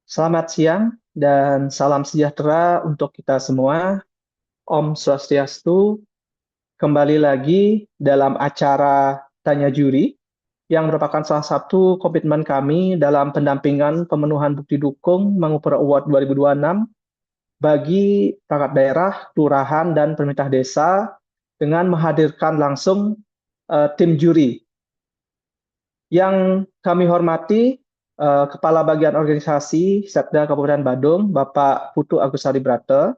Selamat siang dan salam sejahtera untuk kita semua. Om Swastiastu, kembali lagi dalam acara Tanya Juri yang merupakan salah satu komitmen kami dalam pendampingan pemenuhan bukti dukung Mangupura Award 2026 bagi perangkat daerah, kelurahan, dan pemerintah desa dengan menghadirkan langsung tim juri. Yang kami hormati Kepala Bagian Organisasi Setda Kabupaten Badung, Bapak Putu Agus Hadibrate,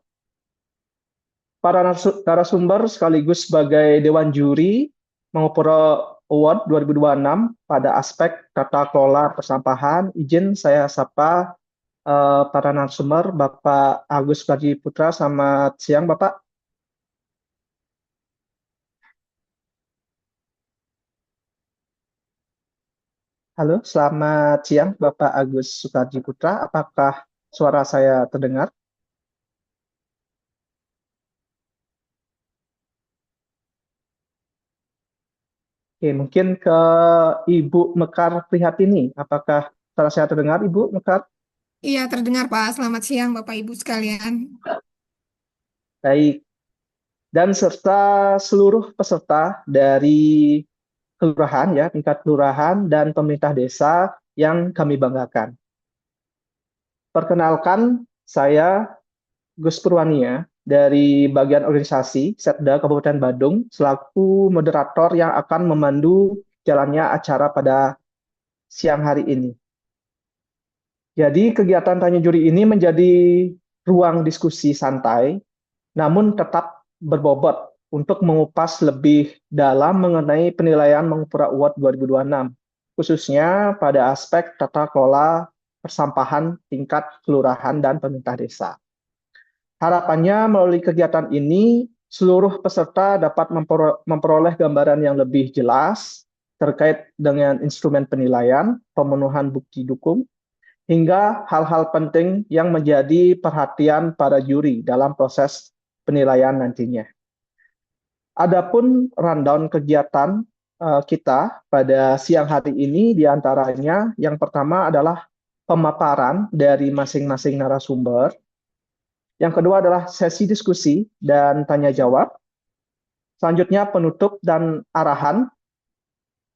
para narasumber sekaligus sebagai Dewan Juri Mangupura Award 2026 pada aspek tata kelola persampahan. Izin saya sapa para narasumber, Bapak Agus Gaji Putra. Selamat siang, Bapak. Halo, selamat siang, Bapak Agus Sukarji Putra. Apakah suara saya terdengar? Oke, mungkin ke Ibu Mekar Prihatini. Apakah suara saya terdengar, Ibu Mekar? Iya, terdengar Pak. Selamat siang Bapak Ibu sekalian. Baik. Dan serta seluruh peserta dari kelurahan, ya, tingkat kelurahan dan pemerintah desa yang kami banggakan. Perkenalkan, saya Gus Purwania dari bagian organisasi Setda Kabupaten Badung selaku moderator yang akan memandu jalannya acara pada siang hari ini. Jadi kegiatan tanya juri ini menjadi ruang diskusi santai, namun tetap berbobot untuk mengupas lebih dalam mengenai penilaian Mangupura Award 2026, khususnya pada aspek tata kelola persampahan tingkat kelurahan dan pemerintah desa. Harapannya melalui kegiatan ini, seluruh peserta dapat memperoleh gambaran yang lebih jelas terkait dengan instrumen penilaian, pemenuhan bukti dukung, hingga hal-hal penting yang menjadi perhatian para juri dalam proses penilaian nantinya. Adapun rundown kegiatan kita pada siang hari ini diantaranya yang pertama adalah pemaparan dari masing-masing narasumber, yang kedua adalah sesi diskusi dan tanya jawab, selanjutnya penutup dan arahan,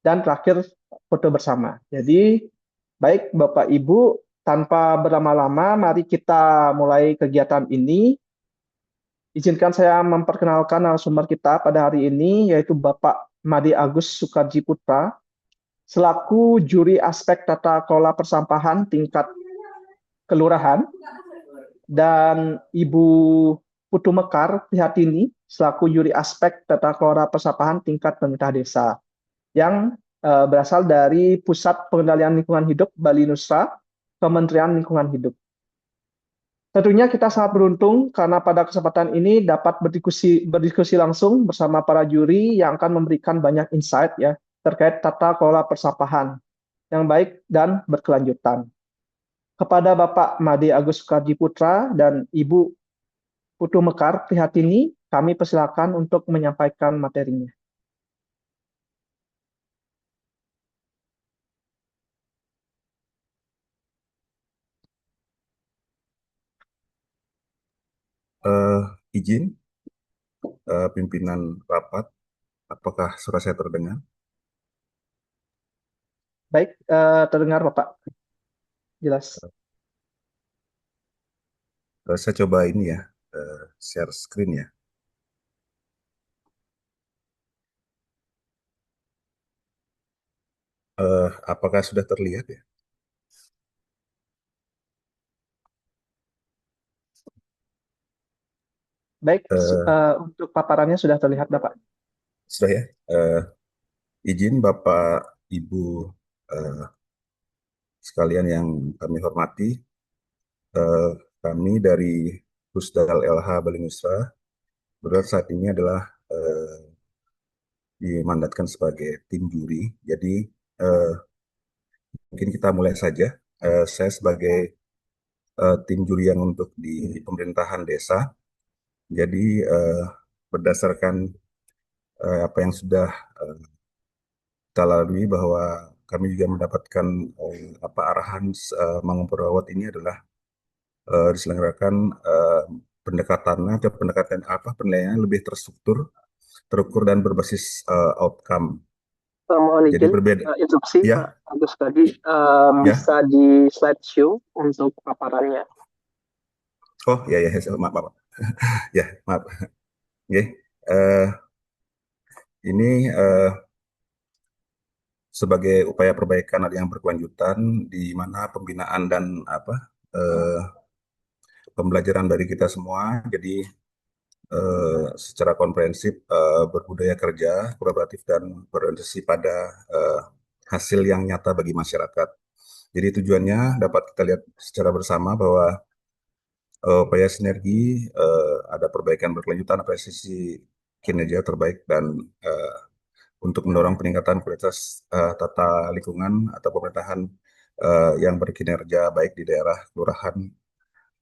dan terakhir foto bersama. Jadi, baik Bapak Ibu, tanpa berlama-lama, mari kita mulai kegiatan ini. Izinkan saya memperkenalkan narasumber kita pada hari ini, yaitu Bapak Made Agus Sukarji Putra, selaku juri aspek tata kelola persampahan tingkat kelurahan, dan Ibu Putu Mekar Prihatini, selaku juri aspek tata kelola persampahan tingkat pemerintah desa, yang berasal dari Pusat Pengendalian Lingkungan Hidup Bali Nusa, Kementerian Lingkungan Hidup. Tentunya kita sangat beruntung karena pada kesempatan ini dapat berdiskusi langsung bersama para juri yang akan memberikan banyak insight, ya, terkait tata kelola persampahan yang baik dan berkelanjutan. Kepada Bapak Made Agus Sukarji Putra dan Ibu Putu Mekar Prihatini, kami persilakan untuk menyampaikan materinya. Eh, izin pimpinan rapat, apakah suara saya terdengar? Baik, terdengar Bapak, jelas. Saya coba ini ya, share screen ya. Apakah sudah terlihat ya? Baik, Eh, untuk paparannya sudah terlihat Bapak. sudah ya. Izin Bapak, Ibu eh, sekalian yang kami hormati, eh, kami dari Pusdal LH Bali Nusa berada saat ini adalah dimandatkan sebagai tim juri. Jadi eh, mungkin kita mulai saja. Saya sebagai tim juri yang untuk di pemerintahan desa. Jadi berdasarkan apa yang sudah kita lalui bahwa kami juga mendapatkan arahan Mangupura Award ini adalah diselenggarakan pendekatannya atau penilaiannya lebih terstruktur, terukur dan berbasis outcome. Mohon Jadi izin berbeda, interupsi ya, Pak Agus tadi ya. bisa di slideshow untuk paparannya. Oh ya ya, maaf maaf. Ya maaf. Oke. Eh, ini sebagai upaya perbaikan yang berkelanjutan di mana pembinaan dan eh, pembelajaran dari kita semua. Jadi secara komprehensif berbudaya kerja, kolaboratif dan berorientasi pada hasil yang nyata bagi masyarakat. Jadi tujuannya dapat kita lihat secara bersama bahwa upaya sinergi, ada perbaikan berkelanjutan apresiasi kinerja terbaik dan untuk mendorong peningkatan kualitas tata lingkungan atau pemerintahan yang berkinerja baik di daerah kelurahan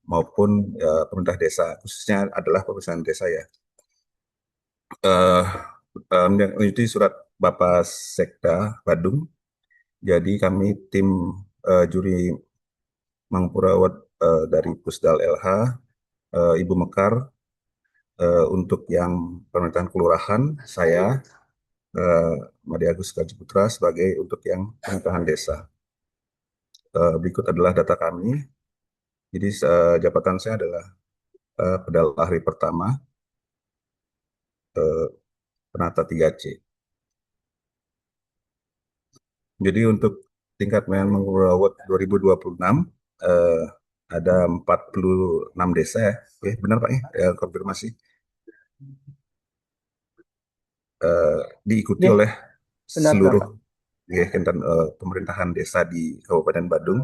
maupun pemerintah desa, khususnya adalah pemerintahan desa ya. Mengikuti surat Bapak Sekda Badung, jadi kami tim juri Mangpura Award dari Pusdal LH, Ibu Mekar, untuk yang pemerintahan kelurahan, saya Made Agus Kaji Putra sebagai untuk yang pemerintahan desa. Berikut adalah data kami. Jadi jabatan saya adalah pedal ahli pertama, penata 3C. Jadi untuk tingkat Mangpura Award 2026 ada 46 desa ya. Oke, benar Pak ya, konfirmasi. Diikuti Ya, oleh benar, seluruh Pak. ya, pemerintahan desa di Kabupaten Badung.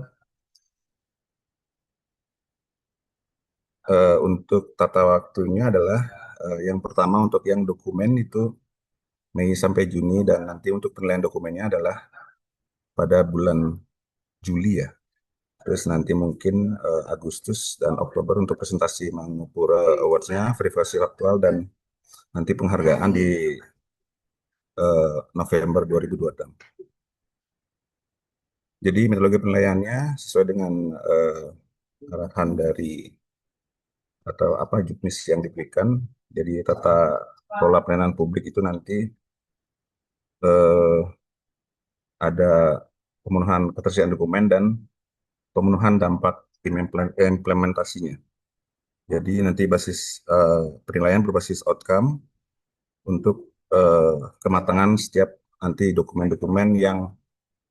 Untuk tata waktunya adalah yang pertama untuk yang dokumen itu Mei sampai Juni, dan nanti untuk penilaian dokumennya adalah pada bulan Juli ya. Terus nanti mungkin Agustus dan Oktober untuk presentasi Mangupura Awards-nya, verifikasi faktual, dan nanti penghargaan di November 2026. Jadi metodologi penilaiannya sesuai dengan arahan dari atau juknis yang diberikan. Jadi tata kelola pelayanan publik itu nanti ada pemenuhan ketersediaan dokumen dan pemenuhan dampak implementasinya. Jadi nanti basis penilaian berbasis outcome untuk kematangan setiap nanti dokumen-dokumen yang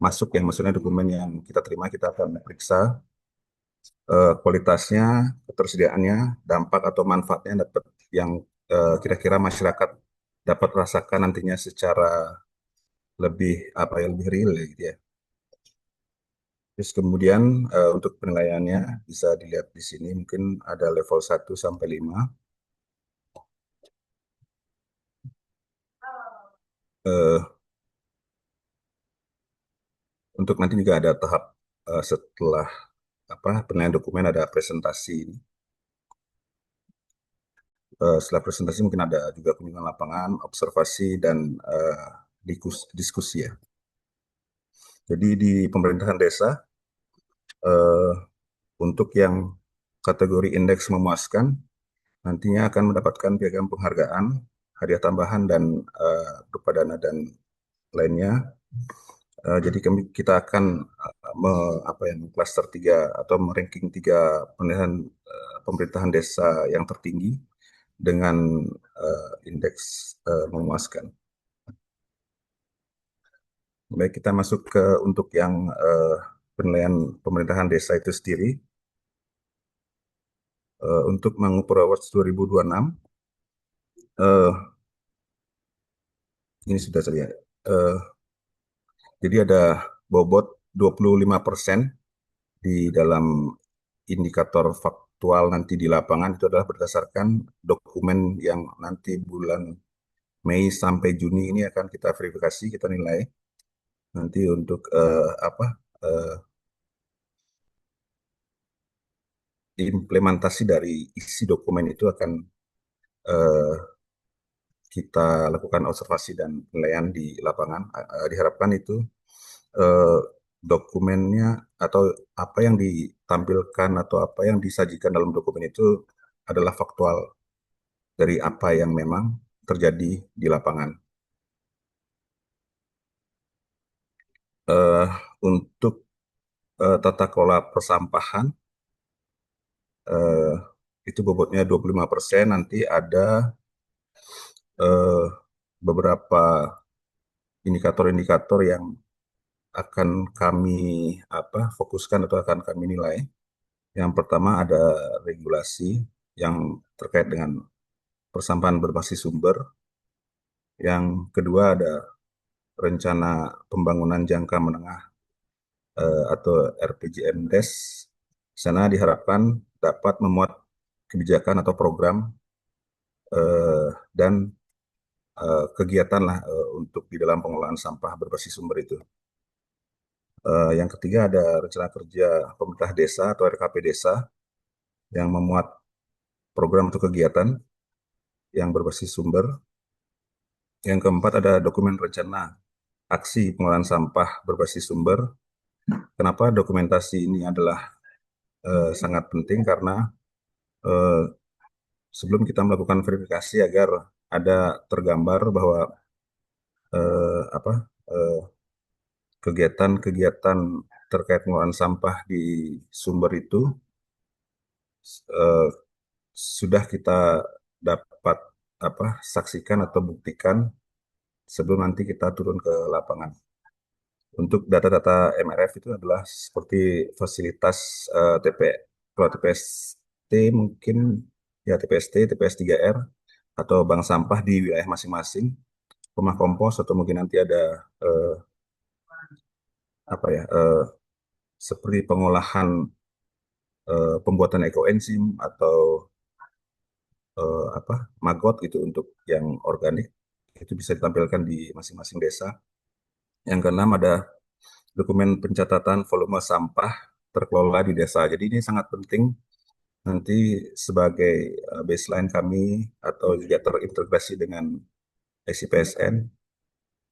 masuk, yang maksudnya dokumen yang kita terima, kita akan periksa kualitasnya, ketersediaannya, dampak atau manfaatnya dapat yang kira-kira masyarakat dapat rasakan nantinya secara lebih lebih real gitu ya. Terus kemudian untuk penilaiannya bisa dilihat di sini, mungkin ada level 1 sampai 5. Untuk nanti juga ada tahap setelah penilaian dokumen, ada presentasi. Setelah presentasi mungkin ada juga kunjungan lapangan, observasi, dan diskusi ya. Jadi di pemerintahan desa untuk yang kategori indeks memuaskan nantinya akan mendapatkan piagam penghargaan, hadiah tambahan, dan berupa dana dan lainnya. Jadi kita akan mengklaster 3 atau meranking 3 pemerintahan desa yang tertinggi dengan indeks memuaskan. Baik, kita masuk ke untuk yang penilaian pemerintahan desa itu sendiri. Untuk Mangupura Awards 2026, ini sudah saya lihat. Jadi ada bobot 25% di dalam indikator faktual nanti di lapangan, itu adalah berdasarkan dokumen yang nanti bulan Mei sampai Juni ini akan kita verifikasi, kita nilai. Nanti untuk implementasi dari isi dokumen itu akan kita lakukan observasi dan penilaian di lapangan. Diharapkan itu eh, dokumennya atau apa yang ditampilkan atau apa yang disajikan dalam dokumen itu adalah faktual dari apa yang memang terjadi di lapangan. Eh, untuk tata kelola persampahan eh, itu bobotnya 25%. Nanti ada eh, beberapa indikator-indikator yang akan kami fokuskan atau akan kami nilai. Yang pertama ada regulasi yang terkait dengan persampahan berbasis sumber. Yang kedua ada rencana pembangunan jangka menengah atau RPJMDes. Sana diharapkan dapat memuat kebijakan atau program dan kegiatan lah untuk di dalam pengelolaan sampah berbasis sumber itu. Yang ketiga ada rencana kerja pemerintah desa atau RKP desa yang memuat program atau kegiatan yang berbasis sumber. Yang keempat ada dokumen rencana aksi pengelolaan sampah berbasis sumber. Kenapa dokumentasi ini adalah sangat penting? Karena eh, sebelum kita melakukan verifikasi agar ada tergambar bahwa eh, apa eh, kegiatan-kegiatan terkait pengelolaan sampah di sumber itu eh, sudah kita dapat saksikan atau buktikan sebelum nanti kita turun ke lapangan. Untuk data-data MRF itu adalah seperti fasilitas kalau TPST mungkin ya TPST, TPS 3R atau bank sampah di wilayah masing-masing, rumah kompos atau mungkin nanti ada eh, apa ya seperti pengolahan pembuatan ekoenzim atau maggot gitu untuk yang organik itu bisa ditampilkan di masing-masing desa. Yang keenam ada dokumen pencatatan volume sampah terkelola di desa. Jadi ini sangat penting nanti sebagai baseline kami atau juga terintegrasi dengan ICPSN.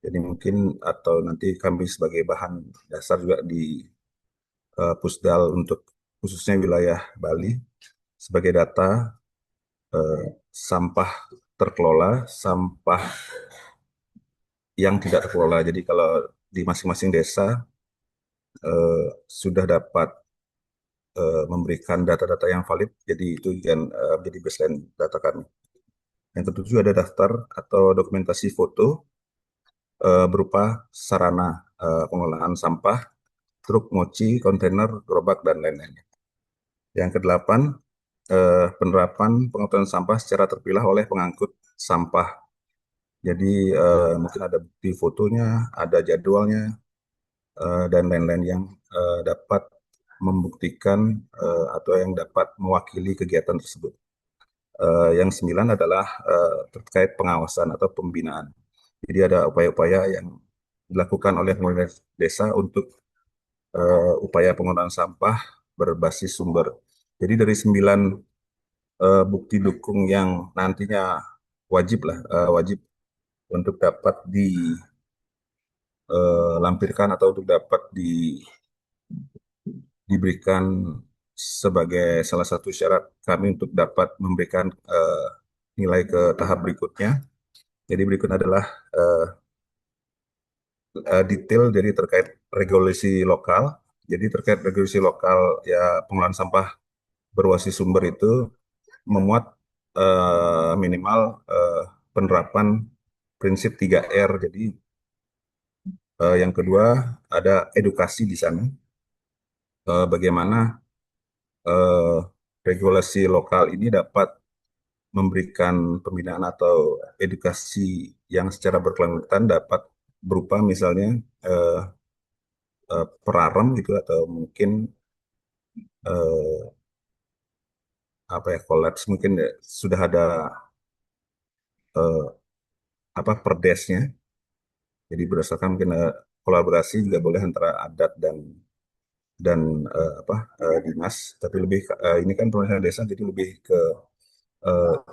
Jadi mungkin atau nanti kami sebagai bahan dasar juga di Pusdal untuk khususnya wilayah Bali sebagai data eh, sampah terkelola, sampah yang tidak terkelola. Jadi kalau di masing-masing desa sudah dapat memberikan data-data yang valid, jadi itu yang menjadi baseline data kami. Yang ketujuh ada daftar atau dokumentasi foto berupa sarana pengelolaan sampah, truk, moci, kontainer, gerobak, dan lain-lain. Yang kedelapan, penerapan pengangkutan sampah secara terpilah oleh pengangkut sampah. Jadi mungkin ada bukti fotonya, ada jadwalnya, dan lain-lain yang dapat membuktikan atau yang dapat mewakili kegiatan tersebut. Yang sembilan adalah terkait pengawasan atau pembinaan. Jadi ada upaya-upaya yang dilakukan oleh pemerintah desa untuk upaya pengelolaan sampah berbasis sumber. Jadi dari 9 bukti dukung yang nantinya wajib untuk dapat dilampirkan atau untuk dapat diberikan sebagai salah satu syarat kami untuk dapat memberikan nilai ke tahap berikutnya. Jadi berikut adalah detail dari terkait regulasi lokal. Jadi terkait regulasi lokal ya pengelolaan sampah berbasis sumber itu memuat minimal penerapan prinsip 3R. Jadi yang kedua ada edukasi di sana. Bagaimana eh, regulasi lokal ini dapat memberikan pembinaan atau edukasi yang secara berkelanjutan dapat berupa misalnya eh, perarem gitu atau mungkin eh, kolaps mungkin sudah ada eh, perdesnya. Jadi berdasarkan mungkin kolaborasi juga boleh antara adat dan dinas, tapi lebih ini kan pemerintah desa jadi lebih ke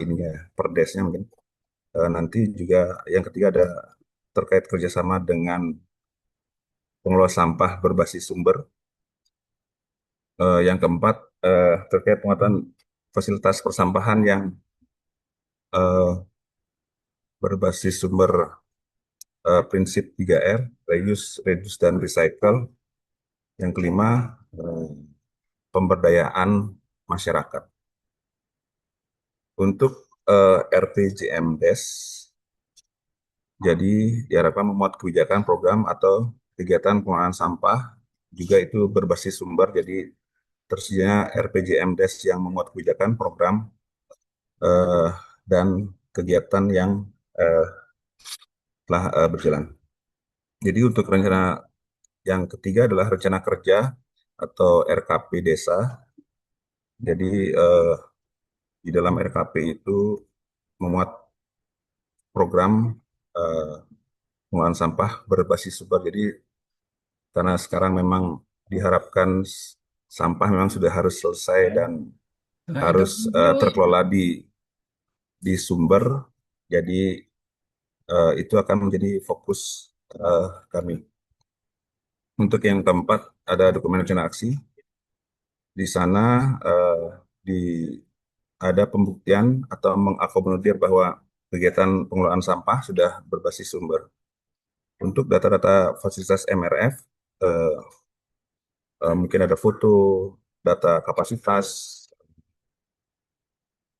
ininya perdesnya mungkin. Nanti juga yang ketiga ada terkait kerjasama dengan pengelola sampah berbasis sumber. Yang keempat, terkait penguatan fasilitas persampahan yang eh, berbasis sumber, prinsip 3R, reuse, reduce, dan recycle. Yang kelima, pemberdayaan masyarakat. Untuk RPJMDes, jadi diharapkan memuat kebijakan, program, atau kegiatan pengelolaan sampah, juga itu berbasis sumber, jadi tersedianya RPJMDes yang memuat kebijakan, program, eh, dan kegiatan yang eh, telah berjalan. Jadi untuk rencana yang ketiga adalah rencana kerja atau RKP desa. Jadi di dalam RKP itu memuat program eh, pengelolaan sampah berbasis sumber. Jadi karena sekarang memang diharapkan sampah memang sudah harus selesai dan harus terkelola di sumber. Jadi itu akan menjadi fokus kami. Untuk yang keempat ada dokumen rencana aksi. Di sana di ada pembuktian atau mengakomodir bahwa kegiatan pengelolaan sampah sudah berbasis sumber. Untuk data-data fasilitas MRF, eh, mungkin ada foto, data kapasitas,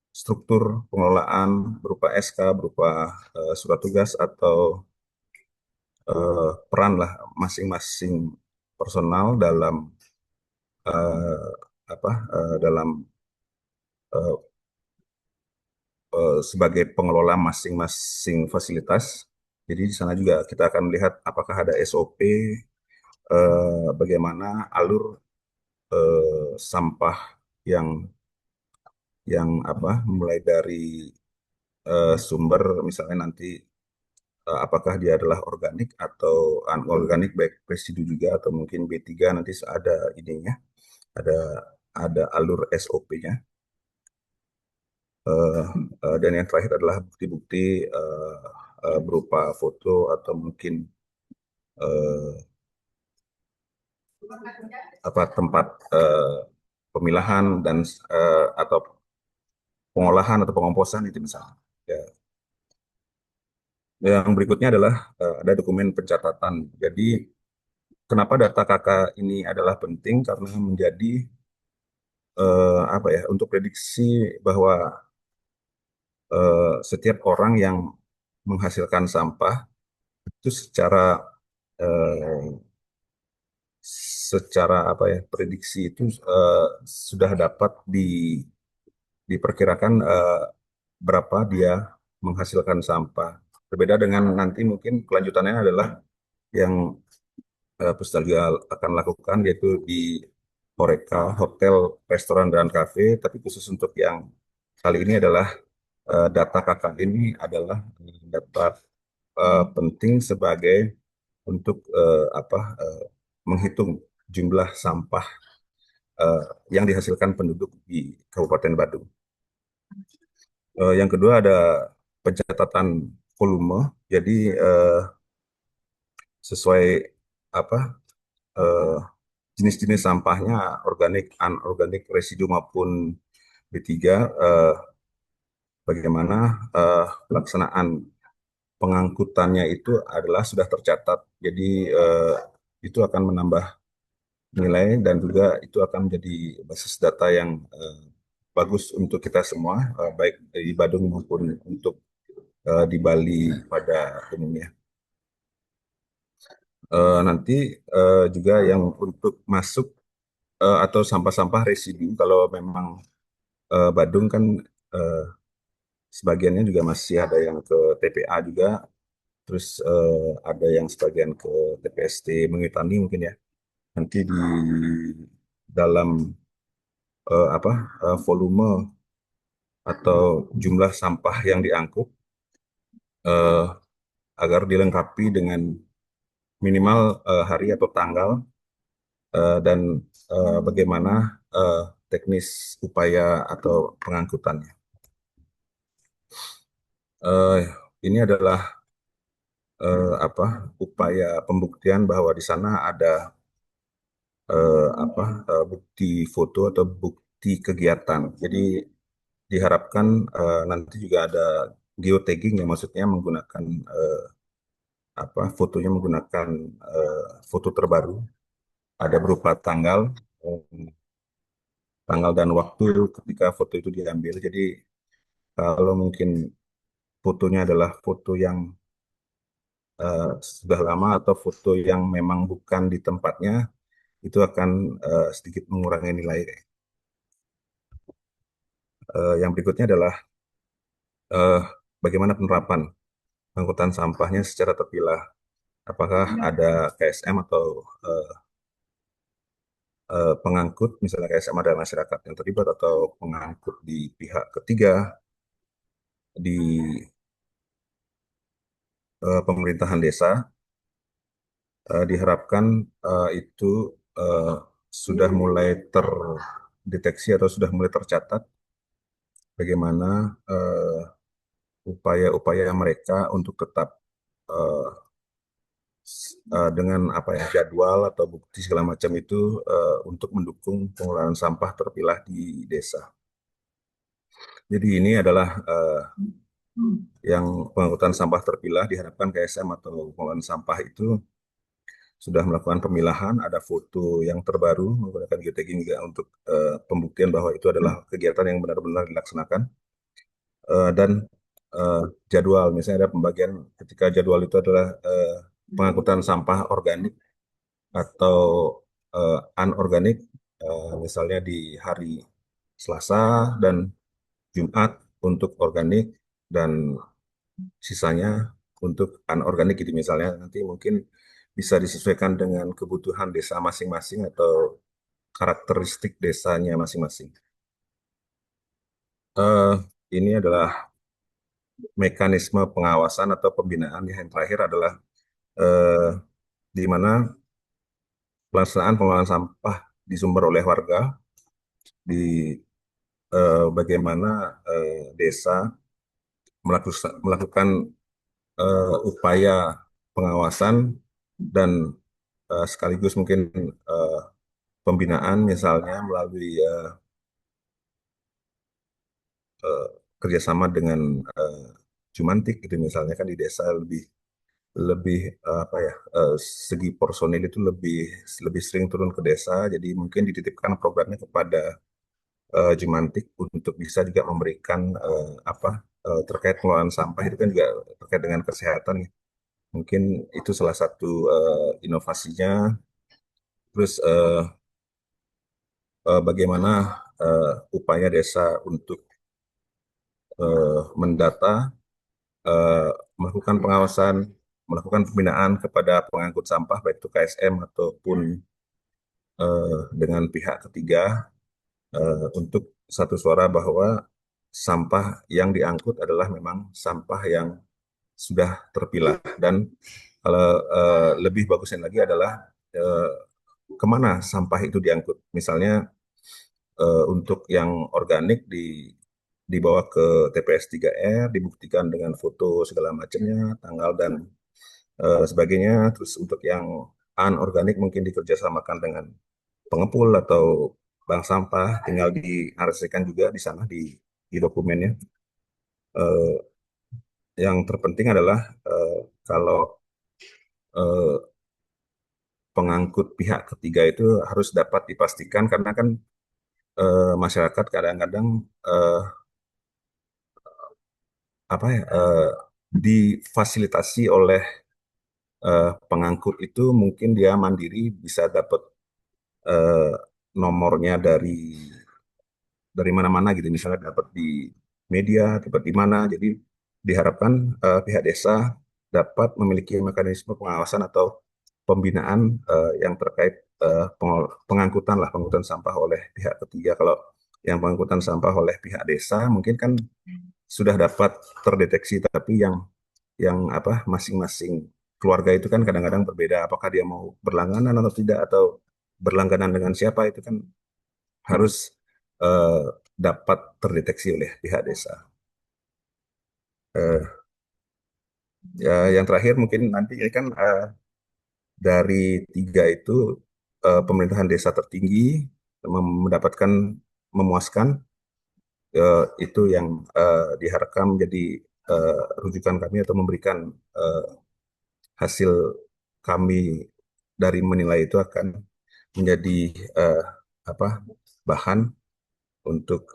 struktur pengelolaan berupa SK, berupa surat tugas, atau peran lah masing-masing personal dalam eh, dalam eh, sebagai pengelola masing-masing fasilitas. Jadi di sana juga kita akan melihat apakah ada SOP, bagaimana alur sampah yang mulai dari sumber, misalnya nanti apakah dia adalah organik atau anorganik, baik residu juga atau mungkin B3, nanti ada ininya, ada alur SOP-nya. Dan yang terakhir adalah bukti-bukti berupa foto atau mungkin tempat pemilahan dan atau pengolahan atau pengomposan itu misalnya. Ya. Yang berikutnya adalah ada dokumen pencatatan. Jadi kenapa data KK ini adalah penting? Karena menjadi untuk prediksi bahwa setiap orang yang menghasilkan sampah itu eh, secara prediksi itu sudah dapat diperkirakan berapa dia menghasilkan sampah. Berbeda dengan nanti mungkin kelanjutannya adalah yang Pusdal juga akan lakukan, yaitu di Horeca, hotel, restoran, dan kafe. Tapi khusus untuk yang kali ini adalah data KK ini adalah data penting sebagai untuk menghitung jumlah sampah eh, yang dihasilkan penduduk di Kabupaten Badung. Yang kedua ada pencatatan volume. Jadi sesuai apa eh, jenis-jenis sampahnya, organik, anorganik, residu maupun B3, bagaimana pelaksanaan pengangkutannya itu adalah sudah tercatat. Jadi itu akan menambah nilai dan juga itu akan menjadi basis data yang bagus untuk kita semua, baik di Badung maupun untuk di Bali pada umumnya. Nanti juga yang untuk masuk atau sampah-sampah residu, kalau memang Badung kan eh, sebagiannya juga masih ada yang ke TPA juga, terus ada yang sebagian ke TPST Mengitangi mungkin ya. Nanti di dalam volume atau jumlah sampah yang diangkut eh, agar dilengkapi dengan minimal hari atau tanggal dan bagaimana teknis upaya atau pengangkutannya. Eh, ini adalah apa upaya pembuktian bahwa di sana ada bukti foto atau bukti kegiatan. Jadi diharapkan nanti juga ada geotagging yang maksudnya menggunakan fotonya menggunakan foto terbaru, ada berupa tanggal dan waktu ketika foto itu diambil. Jadi kalau mungkin fotonya adalah foto yang sudah lama atau foto yang memang bukan di tempatnya, itu akan sedikit mengurangi nilai. Yang berikutnya adalah eh, bagaimana penerapan angkutan sampahnya secara terpilah. Apakah ada KSM atau eh, pengangkut, misalnya KSM ada masyarakat yang terlibat atau pengangkut di pihak ketiga di pemerintahan desa, diharapkan itu eh, sudah mulai terdeteksi atau sudah mulai tercatat bagaimana upaya-upaya mereka untuk tetap eh, dengan jadwal atau bukti segala macam itu untuk mendukung pengelolaan sampah terpilah di desa. Jadi ini adalah yang pengangkutan sampah terpilah, diharapkan KSM atau pengelolaan sampah itu sudah melakukan pemilahan, ada foto yang terbaru menggunakan geotagging juga untuk pembuktian bahwa itu adalah kegiatan yang benar-benar dilaksanakan. Dan eh, jadwal, misalnya ada pembagian ketika jadwal itu adalah pengangkutan sampah organik atau anorganik, misalnya di hari Selasa dan Jumat untuk organik dan sisanya untuk anorganik gitu misalnya. Nanti mungkin bisa disesuaikan dengan kebutuhan desa masing-masing atau karakteristik desanya masing-masing. Eh, ini adalah mekanisme pengawasan atau pembinaan yang terakhir adalah eh, di mana pelaksanaan pengelolaan sampah di sumber oleh warga, di bagaimana desa melakukan upaya pengawasan dan sekaligus mungkin eh, pembinaan misalnya melalui eh, kerjasama dengan eh, Jumantik gitu misalnya kan di desa lebih lebih segi personil itu lebih lebih sering turun ke desa, jadi mungkin dititipkan programnya kepada Jumantik untuk bisa juga memberikan terkait pengelolaan sampah itu kan juga terkait dengan kesehatan ya. Mungkin itu salah satu inovasinya. Terus bagaimana upaya desa untuk mendata, eh, melakukan pengawasan, melakukan pembinaan kepada pengangkut sampah baik itu KSM ataupun dengan pihak ketiga untuk satu suara bahwa sampah yang diangkut adalah memang sampah yang sudah terpilah dan kalau lebih bagusnya lagi adalah eh, kemana sampah itu diangkut. Misalnya untuk yang organik dibawa ke TPS 3R, dibuktikan dengan foto segala macamnya, tanggal dan sebagainya. Terus untuk yang anorganik mungkin dikerjasamakan dengan pengepul atau bank sampah, tinggal diarsikan juga di sana di dokumennya. Eh, yang terpenting adalah kalau eh, pengangkut pihak ketiga itu harus dapat dipastikan karena kan masyarakat kadang-kadang eh, difasilitasi oleh pengangkut itu mungkin dia mandiri bisa dapat eh, nomornya dari mana-mana gitu, misalnya dapat di media, dapat di mana. Jadi diharapkan pihak desa dapat memiliki mekanisme pengawasan atau pembinaan yang terkait pengangkutan lah, pengangkutan sampah oleh pihak ketiga. Kalau yang pengangkutan sampah oleh pihak desa mungkin kan sudah dapat terdeteksi, tapi yang masing-masing keluarga itu kan kadang-kadang berbeda. Apakah dia mau berlangganan atau tidak, atau berlangganan dengan siapa itu kan harus eh, dapat terdeteksi oleh pihak desa. Eh, Ya, yang terakhir mungkin nanti ini kan dari tiga itu pemerintahan desa tertinggi mendapatkan memuaskan, itu yang diharapkan menjadi rujukan kami atau memberikan eh, hasil kami dari menilai itu akan menjadi eh, apa bahan untuk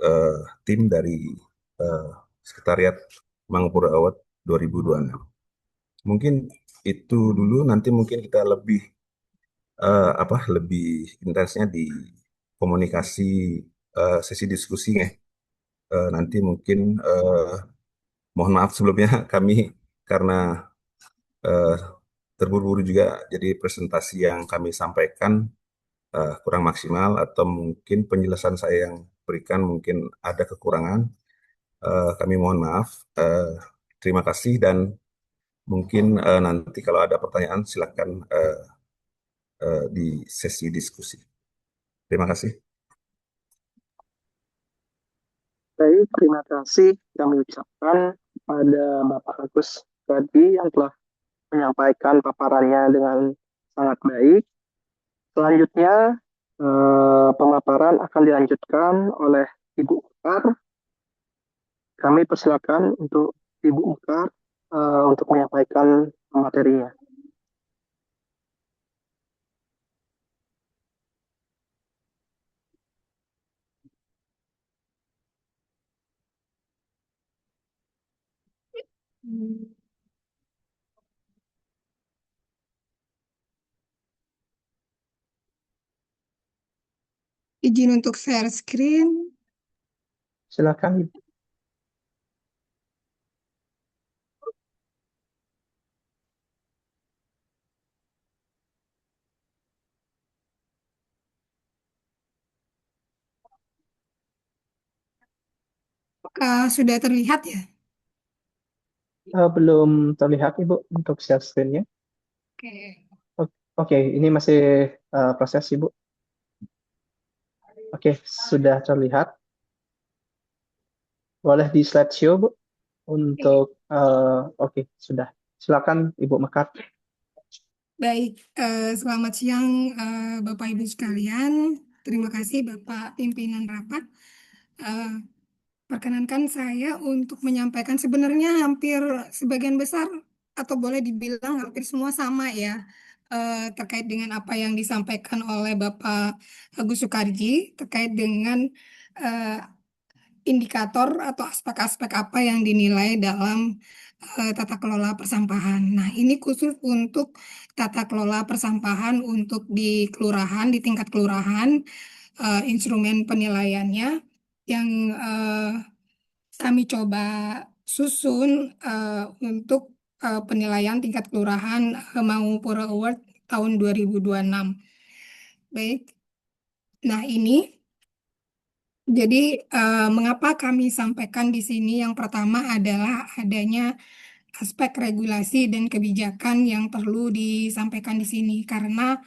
tim dari eh, Sekretariat Mangapura Award 2026. Mungkin itu dulu, nanti mungkin kita lebih intensnya di komunikasi, sesi diskusi ya. Nanti mungkin mohon maaf sebelumnya kami karena eh, terburu-buru juga, jadi presentasi yang kami sampaikan kurang maksimal atau mungkin penjelasan saya yang berikan mungkin ada kekurangan. Kami mohon maaf. Eh, Terima kasih, dan mungkin nanti kalau ada pertanyaan silakan di sesi diskusi. Terima kasih. Baik, terima kasih kami ucapkan pada Bapak Agus tadi yang telah menyampaikan paparannya dengan sangat baik. Selanjutnya, pemaparan akan dilanjutkan oleh Ibu Ukar. Kami persilakan untuk Ibu Ukar untuk menyampaikan materinya. Hmm. Izin untuk share screen. Silakan Ibu. Sudah terlihat ya? Belum terlihat Ibu untuk share screen-nya. Oke. Oke, ini masih proses Ibu. Oke, sudah terlihat. Boleh di slideshow Bu untuk oke, sudah. Silakan Ibu Mekar. Baik, selamat siang Bapak Ibu sekalian. Terima kasih Bapak Pimpinan Rapat. Eh, Perkenankan saya untuk menyampaikan sebenarnya hampir sebagian besar atau boleh dibilang hampir semua sama ya, terkait dengan apa yang disampaikan oleh Bapak Agus Soekarji terkait dengan eh, indikator atau aspek-aspek apa yang dinilai dalam tata kelola persampahan. Nah, ini khusus untuk tata kelola persampahan untuk di kelurahan, di tingkat kelurahan, instrumen penilaiannya yang kami coba susun untuk penilaian tingkat kelurahan Mangupura Award tahun 2026. Baik, nah ini jadi mengapa kami sampaikan di sini? Yang pertama adalah adanya aspek regulasi dan kebijakan yang perlu disampaikan di sini karena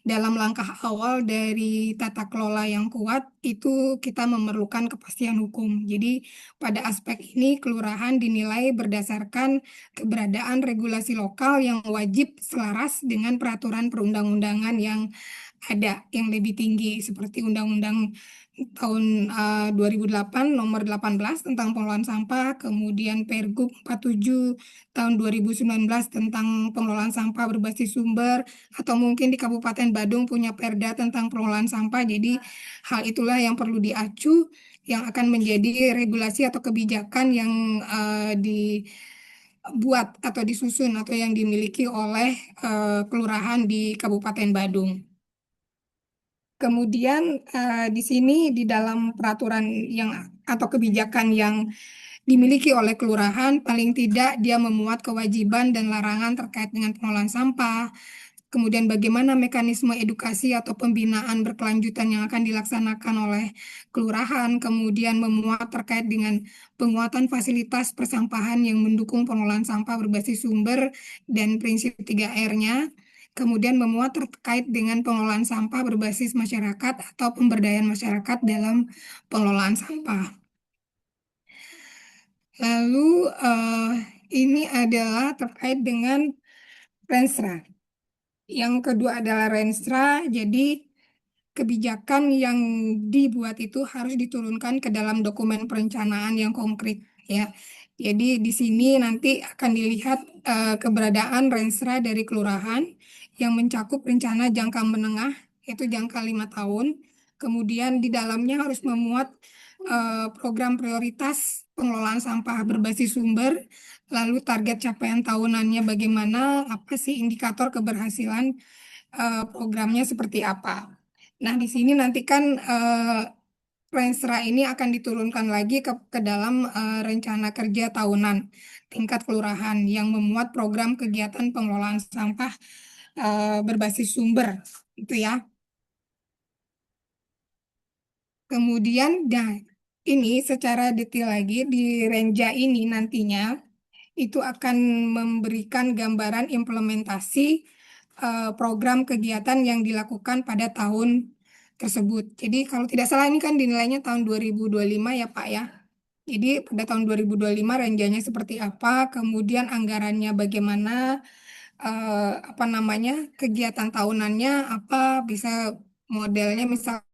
dalam langkah awal dari tata kelola yang kuat itu kita memerlukan kepastian hukum. Jadi pada aspek ini kelurahan dinilai berdasarkan keberadaan regulasi lokal yang wajib selaras dengan peraturan perundang-undangan yang ada yang lebih tinggi seperti Undang-Undang tahun 2008 nomor 18 tentang pengelolaan sampah, kemudian Pergub 47 tahun 2019 tentang pengelolaan sampah berbasis sumber, atau mungkin di Kabupaten Badung punya Perda tentang pengelolaan sampah. Jadi hal itulah yang perlu diacu yang akan menjadi regulasi atau kebijakan yang dibuat atau disusun atau yang dimiliki oleh kelurahan di Kabupaten Badung. Kemudian di sini di dalam peraturan yang atau kebijakan yang dimiliki oleh kelurahan, paling tidak dia memuat kewajiban dan larangan terkait dengan pengelolaan sampah. Kemudian bagaimana mekanisme edukasi atau pembinaan berkelanjutan yang akan dilaksanakan oleh kelurahan. Kemudian memuat terkait dengan penguatan fasilitas persampahan yang mendukung pengelolaan sampah berbasis sumber dan prinsip 3R-nya. Kemudian memuat terkait dengan pengelolaan sampah berbasis masyarakat atau pemberdayaan masyarakat dalam pengelolaan sampah. Lalu ini adalah terkait dengan Renstra. Yang kedua adalah Renstra, jadi kebijakan yang dibuat itu harus diturunkan ke dalam dokumen perencanaan yang konkret ya. Jadi di sini nanti akan dilihat keberadaan Renstra dari kelurahan yang mencakup rencana jangka menengah yaitu jangka 5 tahun. Kemudian di dalamnya harus memuat program prioritas pengelolaan sampah berbasis sumber, lalu target capaian tahunannya bagaimana, apa sih indikator keberhasilan programnya seperti apa. Nah, di sini nanti kan Renstra ini akan diturunkan lagi ke dalam rencana kerja tahunan tingkat kelurahan yang memuat program kegiatan pengelolaan sampah berbasis sumber, itu ya. Kemudian, nah, ini secara detail lagi di Renja ini nantinya itu akan memberikan gambaran implementasi program kegiatan yang dilakukan pada tahun tersebut. Jadi kalau tidak salah ini kan dinilainya tahun 2025 ya Pak ya. Jadi pada tahun 2025 renjanya seperti apa, kemudian anggarannya bagaimana, apa namanya, kegiatan tahunannya apa, bisa modelnya misal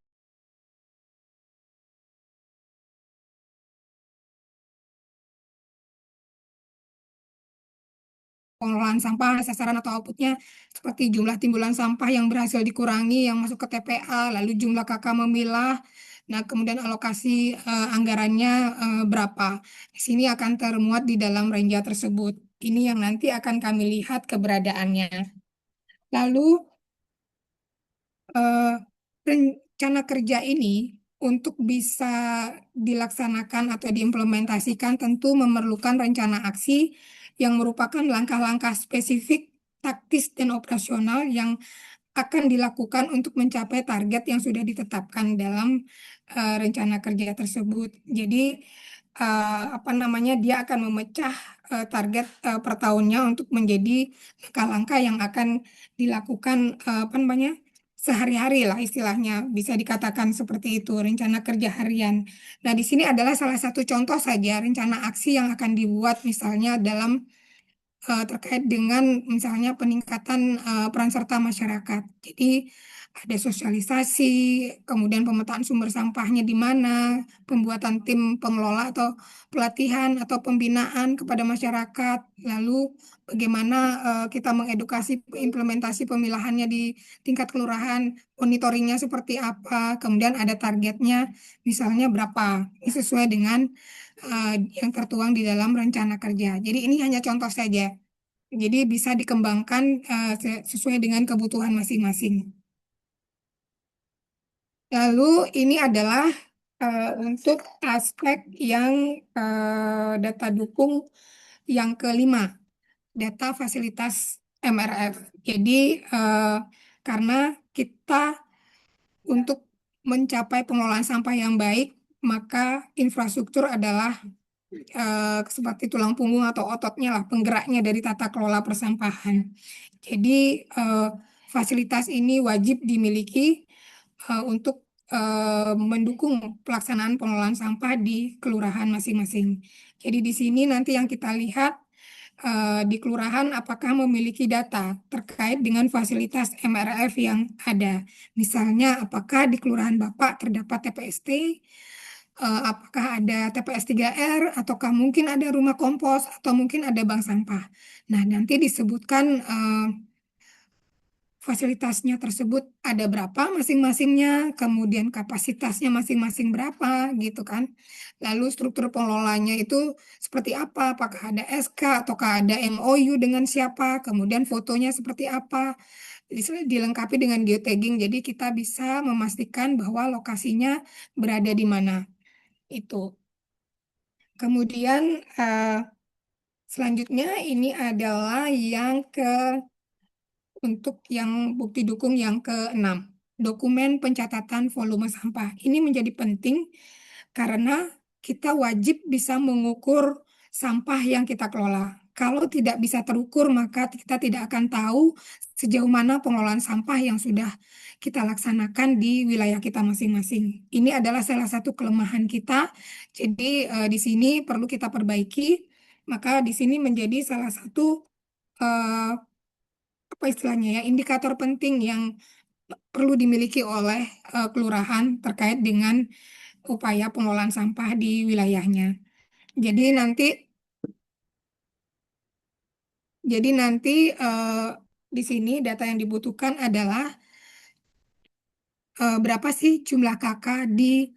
pengelolaan sampah, sasaran atau outputnya seperti jumlah timbulan sampah yang berhasil dikurangi yang masuk ke TPA, lalu jumlah kakak memilah, nah kemudian alokasi anggarannya berapa. Di sini akan termuat di dalam renja tersebut. Ini yang nanti akan kami lihat keberadaannya. Lalu eh, rencana kerja ini untuk bisa dilaksanakan atau diimplementasikan tentu memerlukan rencana aksi yang merupakan langkah-langkah spesifik, taktis, dan operasional yang akan dilakukan untuk mencapai target yang sudah ditetapkan dalam rencana kerja tersebut. Jadi apa namanya dia akan memecah target per tahunnya untuk menjadi langkah-langkah yang akan dilakukan apa namanya sehari-hari lah istilahnya bisa dikatakan seperti itu rencana kerja harian. Nah di sini adalah salah satu contoh saja rencana aksi yang akan dibuat misalnya dalam terkait dengan misalnya peningkatan peran serta masyarakat. Jadi ada sosialisasi, kemudian pemetaan sumber sampahnya di mana, pembuatan tim pengelola atau pelatihan atau pembinaan kepada masyarakat, lalu bagaimana kita mengedukasi implementasi pemilahannya di tingkat kelurahan, monitoringnya seperti apa, kemudian ada targetnya misalnya berapa, ini sesuai dengan yang tertuang di dalam rencana kerja. Jadi ini hanya contoh saja. Jadi bisa dikembangkan sesuai dengan kebutuhan masing-masing. Lalu ini adalah untuk aspek yang data dukung yang kelima, data fasilitas MRF. Jadi karena kita untuk mencapai pengelolaan sampah yang baik, maka infrastruktur adalah seperti tulang punggung atau ototnya lah, penggeraknya dari tata kelola persampahan. Jadi fasilitas ini wajib dimiliki untuk mendukung pelaksanaan pengelolaan sampah di kelurahan masing-masing. Jadi di sini nanti yang kita lihat di kelurahan apakah memiliki data terkait dengan fasilitas MRF yang ada. Misalnya apakah di kelurahan Bapak terdapat TPST, apakah ada TPS 3R, ataukah mungkin ada rumah kompos, atau mungkin ada bank sampah. Nah, nanti disebutkan fasilitasnya tersebut ada berapa masing-masingnya, kemudian kapasitasnya masing-masing berapa, gitu kan. Lalu struktur pengelolanya itu seperti apa, apakah ada SK, ataukah ada MOU dengan siapa, kemudian fotonya seperti apa, dilengkapi dengan geotagging, jadi kita bisa memastikan bahwa lokasinya berada di mana. Itu. Kemudian selanjutnya ini adalah yang untuk yang bukti dukung yang keenam, dokumen pencatatan volume sampah. Ini menjadi penting karena kita wajib bisa mengukur sampah yang kita kelola. Kalau tidak bisa terukur, maka kita tidak akan tahu sejauh mana pengelolaan sampah yang sudah kita laksanakan di wilayah kita masing-masing. Ini adalah salah satu kelemahan kita. Jadi di sini perlu kita perbaiki Maka di sini menjadi salah satu eh, apa istilahnya ya, indikator penting yang perlu dimiliki oleh kelurahan terkait dengan upaya pengelolaan sampah di wilayahnya. Jadi nanti eh, di sini data yang dibutuhkan adalah berapa sih jumlah kakak di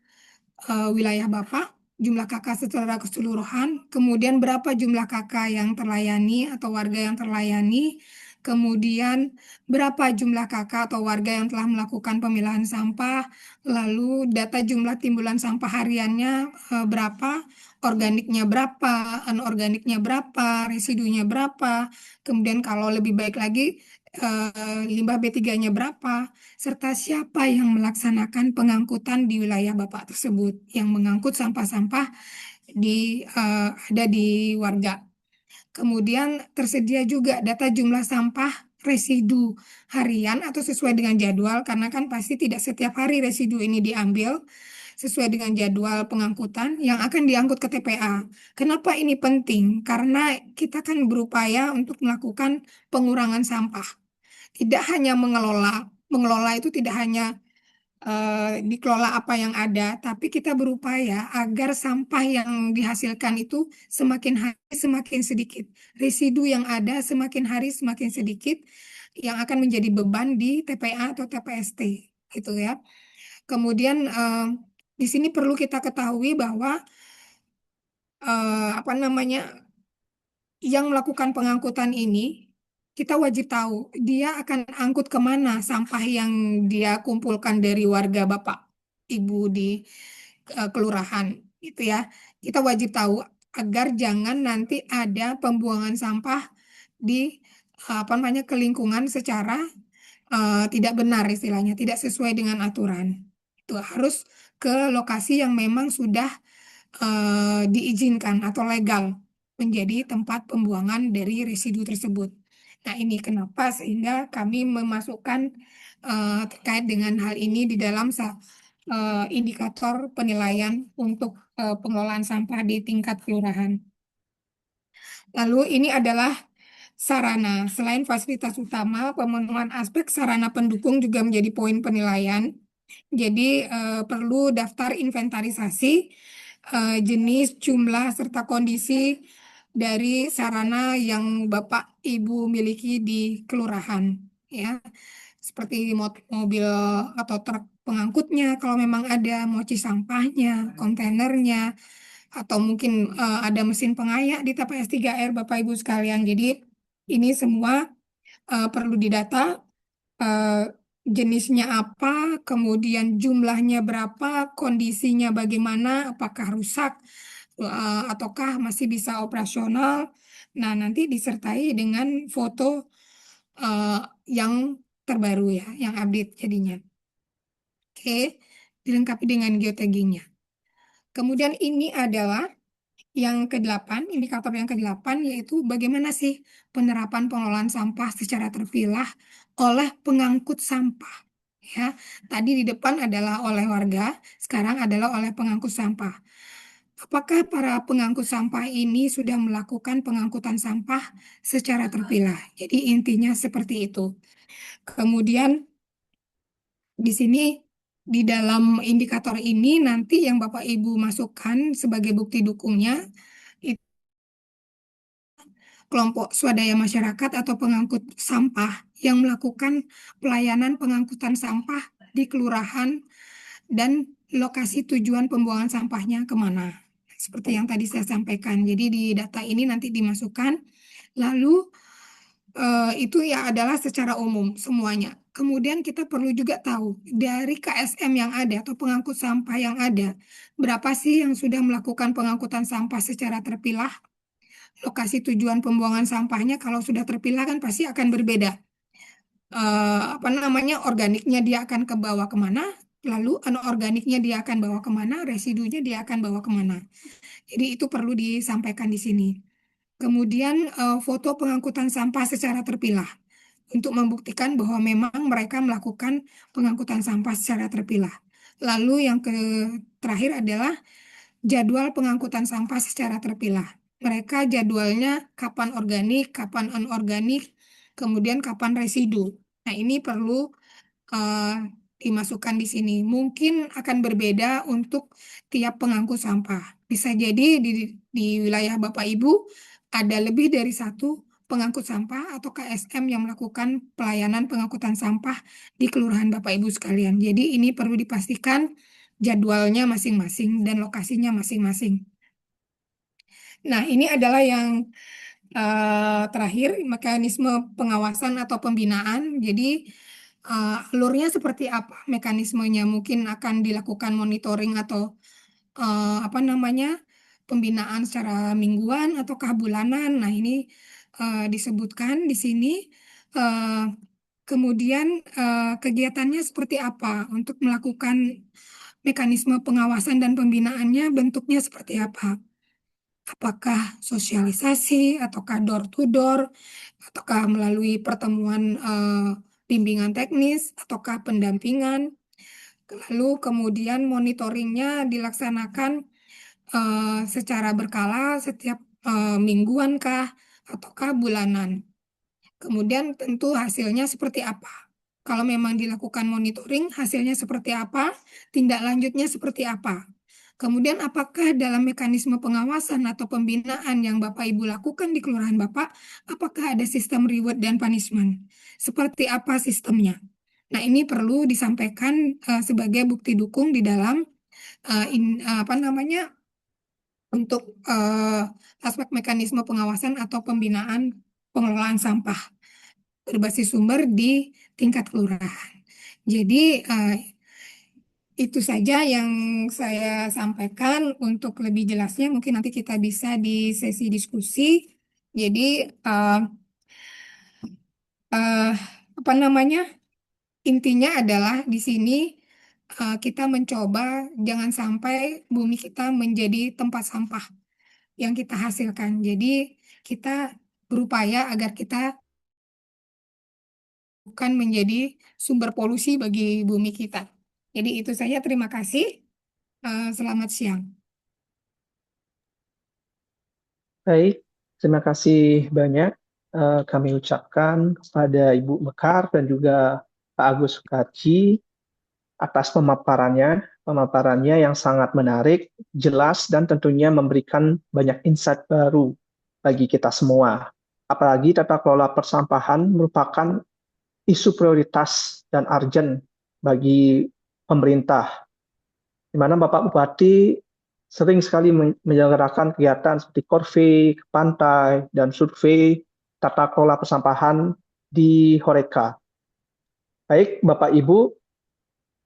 wilayah Bapak, jumlah kakak secara keseluruhan, kemudian berapa jumlah kakak yang terlayani atau warga yang terlayani, kemudian berapa jumlah kakak atau warga yang telah melakukan pemilahan sampah, lalu data jumlah timbulan sampah hariannya berapa, organiknya berapa, anorganiknya berapa, residunya berapa, kemudian kalau lebih baik lagi limbah B3-nya berapa, serta siapa yang melaksanakan pengangkutan di wilayah Bapak tersebut, yang mengangkut sampah-sampah ada di warga. Kemudian tersedia juga data jumlah sampah residu harian atau sesuai dengan jadwal, karena kan pasti tidak setiap hari residu ini diambil sesuai dengan jadwal pengangkutan yang akan diangkut ke TPA. Kenapa ini penting? Karena kita kan berupaya untuk melakukan pengurangan sampah. Tidak hanya mengelola itu tidak hanya dikelola apa yang ada, tapi kita berupaya agar sampah yang dihasilkan itu semakin hari semakin sedikit. Residu yang ada semakin hari semakin sedikit, yang akan menjadi beban di TPA atau TPST, gitu ya. Kemudian di sini perlu kita ketahui bahwa apa namanya, yang melakukan pengangkutan ini, kita wajib tahu dia akan angkut kemana sampah yang dia kumpulkan dari warga Bapak, Ibu di kelurahan, gitu ya. Kita wajib tahu agar jangan nanti ada pembuangan sampah di apa namanya, ke lingkungan secara tidak benar istilahnya, tidak sesuai dengan aturan. Itu harus ke lokasi yang memang sudah diizinkan atau legal menjadi tempat pembuangan dari residu tersebut. Nah, ini kenapa sehingga kami memasukkan terkait dengan hal ini di dalam indikator penilaian untuk pengelolaan sampah di tingkat kelurahan. Lalu ini adalah sarana. Selain fasilitas utama, pemenuhan aspek sarana pendukung juga menjadi poin penilaian. Jadi perlu daftar inventarisasi jenis, jumlah, serta kondisi dari sarana yang Bapak Ibu miliki di kelurahan, ya. Seperti mobil atau truk pengangkutnya, kalau memang ada moci sampahnya, kontainernya, atau mungkin ada mesin pengayak di TPS 3R Bapak Ibu sekalian. Jadi ini semua perlu didata, eh, jenisnya apa, kemudian jumlahnya berapa, kondisinya bagaimana, apakah rusak ataukah masih bisa operasional. Nah, nanti disertai dengan foto eh, yang terbaru ya, yang update jadinya. Oke, dilengkapi dengan geotaggingnya. Kemudian ini adalah yang ke-8, indikator yang ke-8, yaitu bagaimana sih penerapan pengelolaan sampah secara terpilah oleh pengangkut sampah. Ya, tadi di depan adalah oleh warga, sekarang adalah oleh pengangkut sampah. Apakah para pengangkut sampah ini sudah melakukan pengangkutan sampah secara terpilah? Jadi intinya seperti itu. Kemudian di sini di dalam indikator ini nanti yang Bapak Ibu masukkan sebagai bukti dukungnya kelompok swadaya masyarakat atau pengangkut sampah yang melakukan pelayanan pengangkutan sampah di kelurahan dan lokasi tujuan pembuangan sampahnya kemana. Seperti yang tadi saya sampaikan. Jadi di data ini nanti dimasukkan, lalu itu ya adalah secara umum semuanya. Kemudian kita perlu juga tahu dari KSM yang ada atau pengangkut sampah yang ada, berapa sih yang sudah melakukan pengangkutan sampah secara terpilah. Lokasi tujuan pembuangan sampahnya kalau sudah terpilah kan pasti akan berbeda. Apa namanya, organiknya dia akan ke bawah kemana, lalu anorganiknya dia akan bawa kemana, residunya dia akan bawa kemana. Jadi itu perlu disampaikan di sini. Kemudian foto pengangkutan sampah secara terpilah untuk membuktikan bahwa memang mereka melakukan pengangkutan sampah secara terpilah. Lalu yang terakhir adalah jadwal pengangkutan sampah secara terpilah. mereka jadwalnya kapan organik, kapan anorganik, kemudian kapan residu. Nah, ini perlu eh, dimasukkan di sini. Mungkin akan berbeda untuk tiap pengangkut sampah. Bisa jadi di wilayah Bapak Ibu ada lebih dari satu pengangkut sampah atau KSM yang melakukan pelayanan pengangkutan sampah di kelurahan Bapak Ibu sekalian. Jadi ini perlu dipastikan jadwalnya masing-masing dan lokasinya masing-masing. Nah, ini adalah yang terakhir, mekanisme pengawasan atau pembinaan. Jadi, alurnya seperti apa? Mekanismenya mungkin akan dilakukan monitoring atau apa namanya, pembinaan secara mingguan ataukah bulanan. Nah, ini disebutkan di sini. Eh, Kemudian kegiatannya seperti apa untuk melakukan mekanisme pengawasan dan pembinaannya, bentuknya seperti apa? Apakah sosialisasi, ataukah door to door, ataukah melalui pertemuan bimbingan teknis, ataukah pendampingan. Lalu kemudian monitoringnya dilaksanakan secara berkala setiap mingguan kah, ataukah bulanan. Kemudian tentu hasilnya seperti apa. Kalau memang dilakukan monitoring, hasilnya seperti apa, tindak lanjutnya seperti apa. Kemudian apakah dalam mekanisme pengawasan atau pembinaan yang Bapak Ibu lakukan di kelurahan Bapak, apakah ada sistem reward dan punishment? Seperti apa sistemnya? Nah, ini perlu disampaikan sebagai bukti dukung di dalam apa namanya untuk aspek mekanisme pengawasan atau pembinaan pengelolaan sampah berbasis sumber di tingkat kelurahan. Jadi itu saja yang saya sampaikan. Untuk lebih jelasnya mungkin nanti kita bisa di sesi diskusi. Jadi eh, eh, apa namanya, intinya adalah di sini kita mencoba jangan sampai bumi kita menjadi tempat sampah yang kita hasilkan. Jadi kita berupaya agar kita bukan menjadi sumber polusi bagi bumi kita. Jadi itu saja, terima kasih. Selamat siang. Baik, terima kasih banyak kami ucapkan kepada Ibu Mekar dan juga Pak Agus Sukarji atas pemaparannya yang sangat menarik, jelas, dan tentunya memberikan banyak insight baru bagi kita semua. Apalagi tata kelola persampahan merupakan isu prioritas dan urgent bagi pemerintah, di mana Bapak Bupati sering sekali menyelenggarakan kegiatan seperti korve ke pantai dan survei tata kelola persampahan di Horeca. Baik, Bapak Ibu,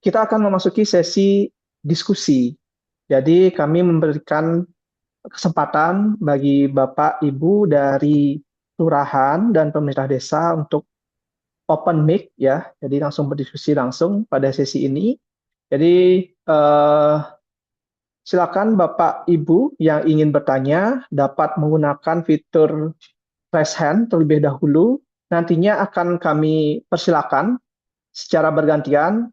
kita akan memasuki sesi diskusi. Jadi kami memberikan kesempatan bagi Bapak Ibu dari kelurahan dan pemerintah desa untuk open mic ya. Jadi langsung berdiskusi langsung pada sesi ini. Jadi silakan Bapak Ibu yang ingin bertanya dapat menggunakan fitur raise hand terlebih dahulu. Nantinya akan kami persilakan secara bergantian.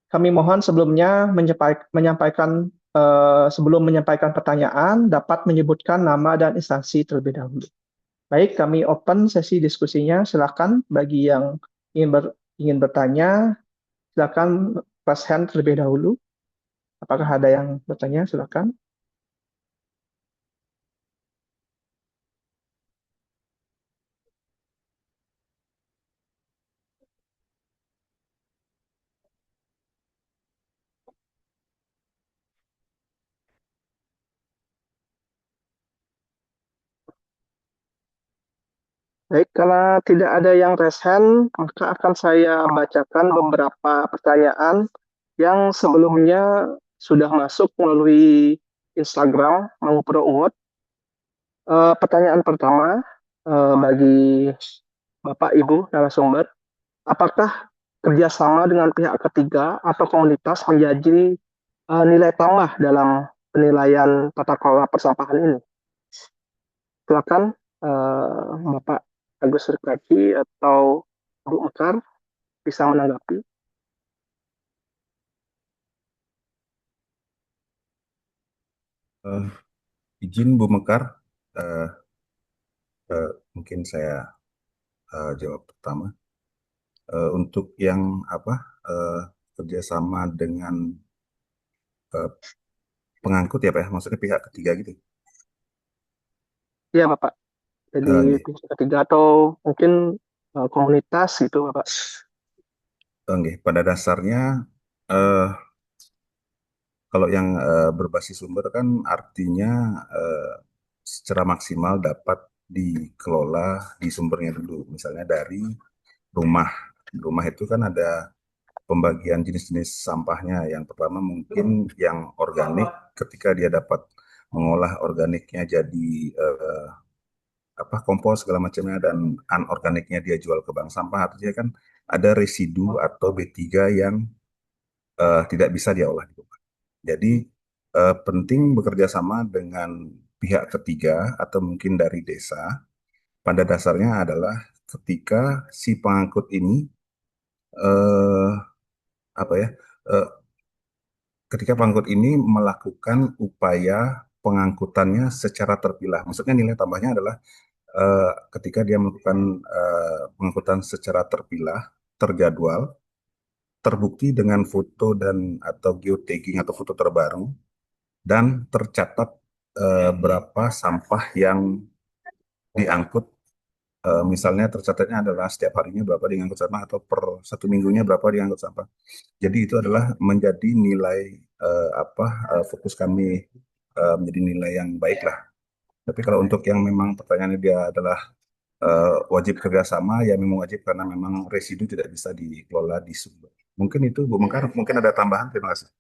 Kami mohon sebelumnya menyampaikan sebelum menyampaikan pertanyaan dapat menyebutkan nama dan instansi terlebih dahulu. Baik, kami open sesi diskusinya. Silakan bagi yang ingin bertanya, silakan raise hand terlebih dahulu. Apakah ada yang bertanya? Silakan. Baik, kalau tidak ada yang raise hand, maka akan saya bacakan beberapa pertanyaan yang sebelumnya sudah masuk melalui Instagram Mangupro Award. Pertanyaan pertama bagi Bapak Ibu narasumber, apakah kerjasama dengan pihak ketiga atau komunitas menjadi nilai tambah dalam penilaian tata kelola persampahan ini? Silakan Bapak Agus Rikaki atau Bu Mekar bisa menanggapi. Eh, izin Bu Mekar, eh, mungkin saya jawab pertama. Untuk yang apa eh, kerjasama dengan eh, pengangkut ya Pak ya, maksudnya pihak ketiga gitu. Iya, Bapak. Jadi Nggih. pihak ketiga atau mungkin komunitas gitu, Bapak. Nggih. Pada dasarnya eh, kalau yang berbasis sumber kan artinya eh, secara maksimal dapat dikelola di sumbernya dulu. Misalnya dari rumah. Rumah itu kan ada pembagian jenis-jenis sampahnya. Yang pertama mungkin yang organik, ketika dia dapat mengolah organiknya jadi kompos segala macamnya, dan anorganiknya dia jual ke bank sampah, artinya kan ada residu atau B3 yang tidak bisa dia olah di rumah. Jadi penting bekerja sama dengan pihak ketiga atau mungkin dari desa. Pada dasarnya adalah ketika si pengangkut ini eh, apa ya eh, ketika pengangkut ini melakukan upaya pengangkutannya secara terpilah. Maksudnya nilai tambahnya adalah ketika dia melakukan pengangkutan secara terpilah, terjadwal, terbukti dengan foto dan atau geotagging atau foto terbaru, dan tercatat berapa sampah yang diangkut. Misalnya tercatatnya adalah setiap harinya berapa diangkut sampah atau per satu minggunya berapa diangkut sampah. Jadi itu adalah menjadi nilai fokus kami, menjadi nilai yang baik lah. Tapi kalau untuk yang memang pertanyaannya dia adalah wajib kerjasama, ya memang wajib karena memang residu tidak bisa dikelola di sumber. Mungkin itu Bu Mekar, mungkin ada tambahan. Terima kasih.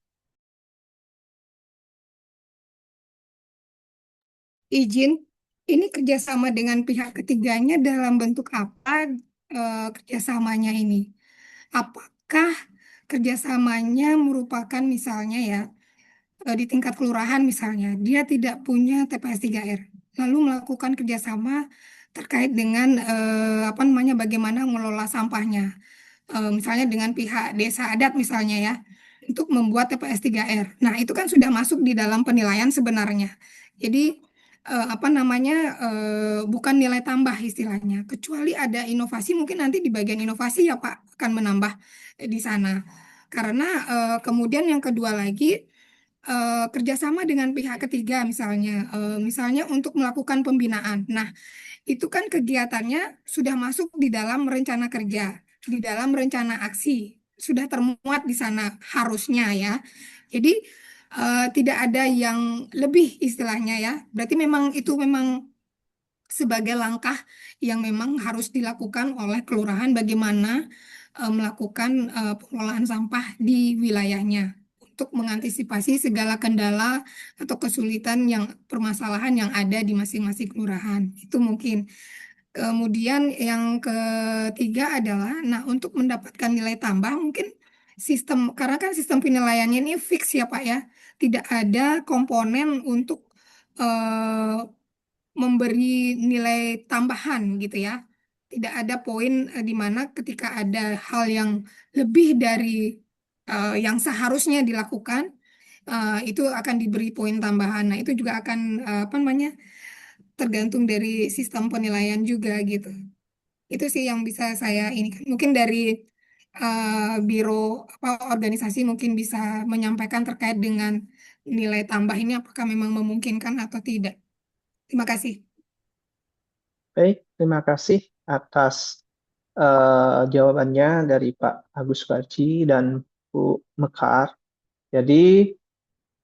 Izin, ini kerjasama dengan pihak ketiganya dalam bentuk apa kerjasamanya ini? Apakah kerjasamanya merupakan misalnya ya di tingkat kelurahan misalnya, dia tidak punya TPS 3R, lalu melakukan kerjasama terkait dengan apa namanya bagaimana mengelola sampahnya. Misalnya dengan pihak desa adat misalnya ya, untuk membuat TPS 3R. Nah, itu kan sudah masuk di dalam penilaian sebenarnya. Jadi apa namanya bukan nilai tambah istilahnya. Kecuali ada inovasi, mungkin nanti di bagian inovasi ya Pak akan menambah di sana. Karena kemudian yang kedua lagi kerjasama dengan pihak ketiga misalnya untuk melakukan pembinaan. Nah, itu kan kegiatannya sudah masuk di dalam rencana kerja, di dalam rencana aksi, sudah termuat di sana harusnya ya. Jadi tidak ada yang lebih istilahnya ya. Berarti memang itu memang sebagai langkah yang memang harus dilakukan oleh kelurahan bagaimana melakukan pengelolaan sampah di wilayahnya untuk mengantisipasi segala kendala atau kesulitan yang permasalahan yang ada di masing-masing kelurahan. Itu mungkin. Kemudian yang ketiga adalah, nah untuk mendapatkan nilai tambah mungkin karena kan sistem penilaiannya ini fix ya Pak ya, tidak ada komponen untuk eh, memberi nilai tambahan gitu ya. Tidak ada poin di mana ketika ada hal yang lebih dari yang seharusnya dilakukan, itu akan diberi poin tambahan. Nah, itu juga akan apa namanya tergantung dari sistem penilaian juga gitu. Itu sih yang bisa saya ini kan. Mungkin dari biro apa organisasi mungkin bisa menyampaikan terkait dengan nilai tambah ini apakah memang memungkinkan atau tidak. Terima kasih. Baik, terima kasih atas jawabannya dari Pak Agus Sukarji dan Bu Mekar. Jadi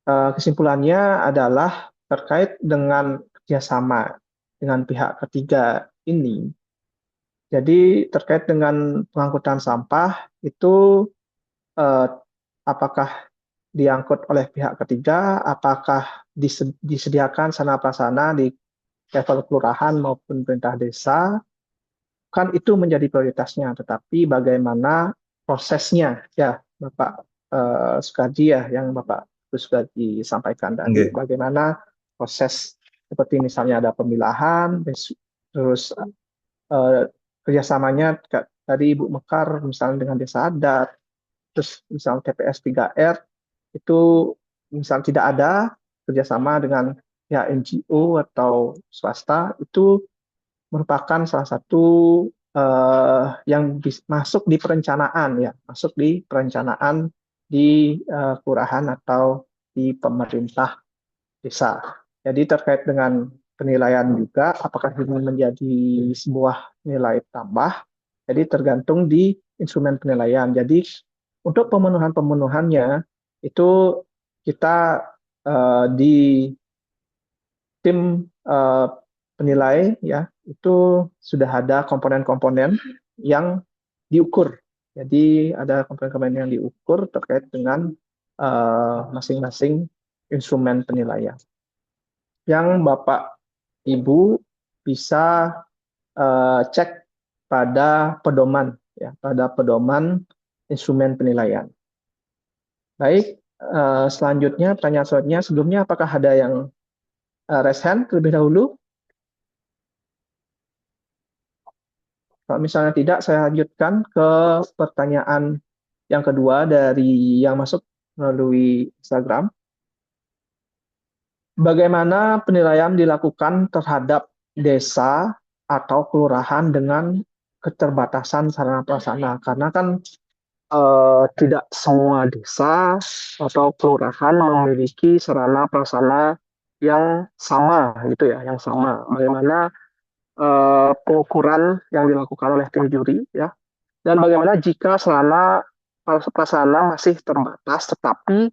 kesimpulannya adalah terkait dengan kerjasama dengan pihak ketiga ini. Jadi terkait dengan pengangkutan sampah itu eh, apakah diangkut oleh pihak ketiga, apakah disediakan sana prasarana di level kelurahan maupun pemerintah desa, kan itu menjadi prioritasnya. Tetapi bagaimana prosesnya, ya Bapak Sukarji ya, yang Bapak Sukarji sampaikan tadi, Nggih. bagaimana proses seperti misalnya ada pemilahan, terus eh, kerjasamanya tadi Ibu Mekar misalnya dengan desa adat, terus misalnya TPS 3R itu misal tidak ada kerjasama dengan ya NGO atau swasta itu merupakan salah satu yang masuk di perencanaan ya, masuk di perencanaan di kelurahan atau di pemerintah desa. Jadi terkait dengan penilaian juga, apakah ini menjadi sebuah nilai tambah, jadi tergantung di instrumen penilaian. Jadi untuk pemenuhan-pemenuhannya itu kita di tim eh, penilai ya itu sudah ada komponen-komponen yang diukur. Jadi ada komponen-komponen yang diukur terkait dengan masing-masing instrumen penilaian. Yang Bapak Ibu bisa cek pada pedoman ya, pada pedoman instrumen penilaian. Baik, selanjutnya pertanyaan selanjutnya sebelumnya apakah ada yang raise hand terlebih dahulu? Kalau misalnya tidak, saya lanjutkan ke pertanyaan yang kedua dari yang masuk melalui Instagram. Bagaimana penilaian dilakukan terhadap desa atau kelurahan dengan keterbatasan sarana prasarana? Karena kan tidak semua desa atau kelurahan memiliki sarana prasarana yang sama gitu ya, yang sama. Bagaimana pengukuran yang dilakukan oleh tim juri ya, dan bagaimana jika sarana prasarana masih terbatas tetapi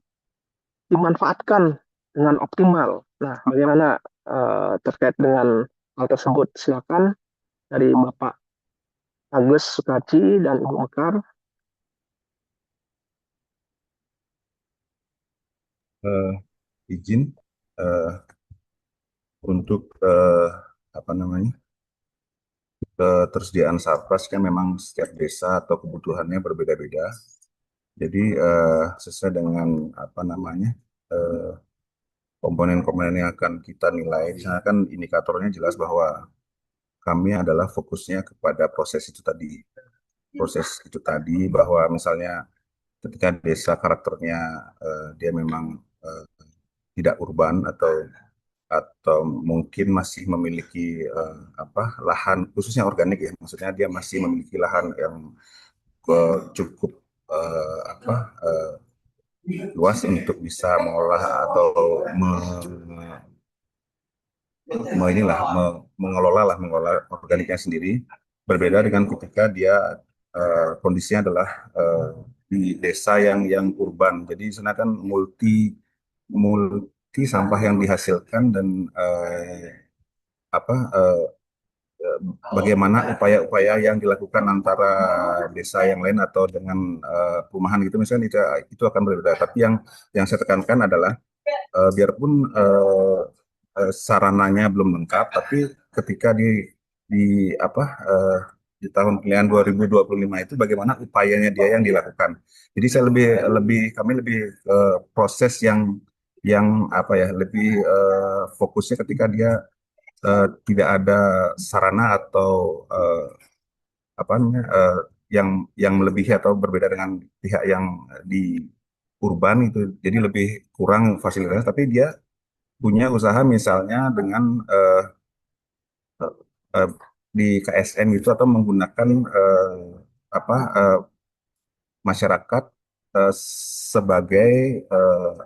dimanfaatkan dengan optimal. Nah, bagaimana terkait dengan hal tersebut? Silakan dari Bapak Agus Sukaci dan Ibu Mekar. Eh, izin eh, untuk apa namanya ketersediaan satpas kan memang setiap desa atau kebutuhannya berbeda-beda. Jadi sesuai dengan apa namanya eh, komponen-komponen yang akan kita nilai, di sana kan indikatornya jelas bahwa kami adalah fokusnya kepada proses itu tadi. Proses itu tadi bahwa misalnya ketika desa karakternya dia memang eh, tidak urban atau mungkin masih memiliki apa lahan khususnya organik ya, maksudnya dia masih memiliki lahan yang cukup apa luas untuk bisa mengolah atau mengelola organiknya sendiri, berbeda dengan ketika dia kondisinya adalah di desa yang urban. Jadi di sana kan multi sampah yang dihasilkan dan apa bagaimana upaya-upaya yang dilakukan antara desa yang lain atau dengan perumahan gitu misalnya itu akan berbeda. Tapi yang saya tekankan adalah biarpun sarananya belum lengkap, tapi ketika di apa di tahun pilihan 2025 itu bagaimana upayanya dia yang dilakukan. Jadi saya kami lebih proses yang apa ya lebih fokusnya ketika dia tidak ada sarana atau apa namanya yang melebihi atau berbeda dengan pihak yang di urban itu, jadi lebih kurang fasilitas, tapi dia punya usaha misalnya dengan eh, di KSN gitu atau menggunakan apa masyarakat eh, sebagai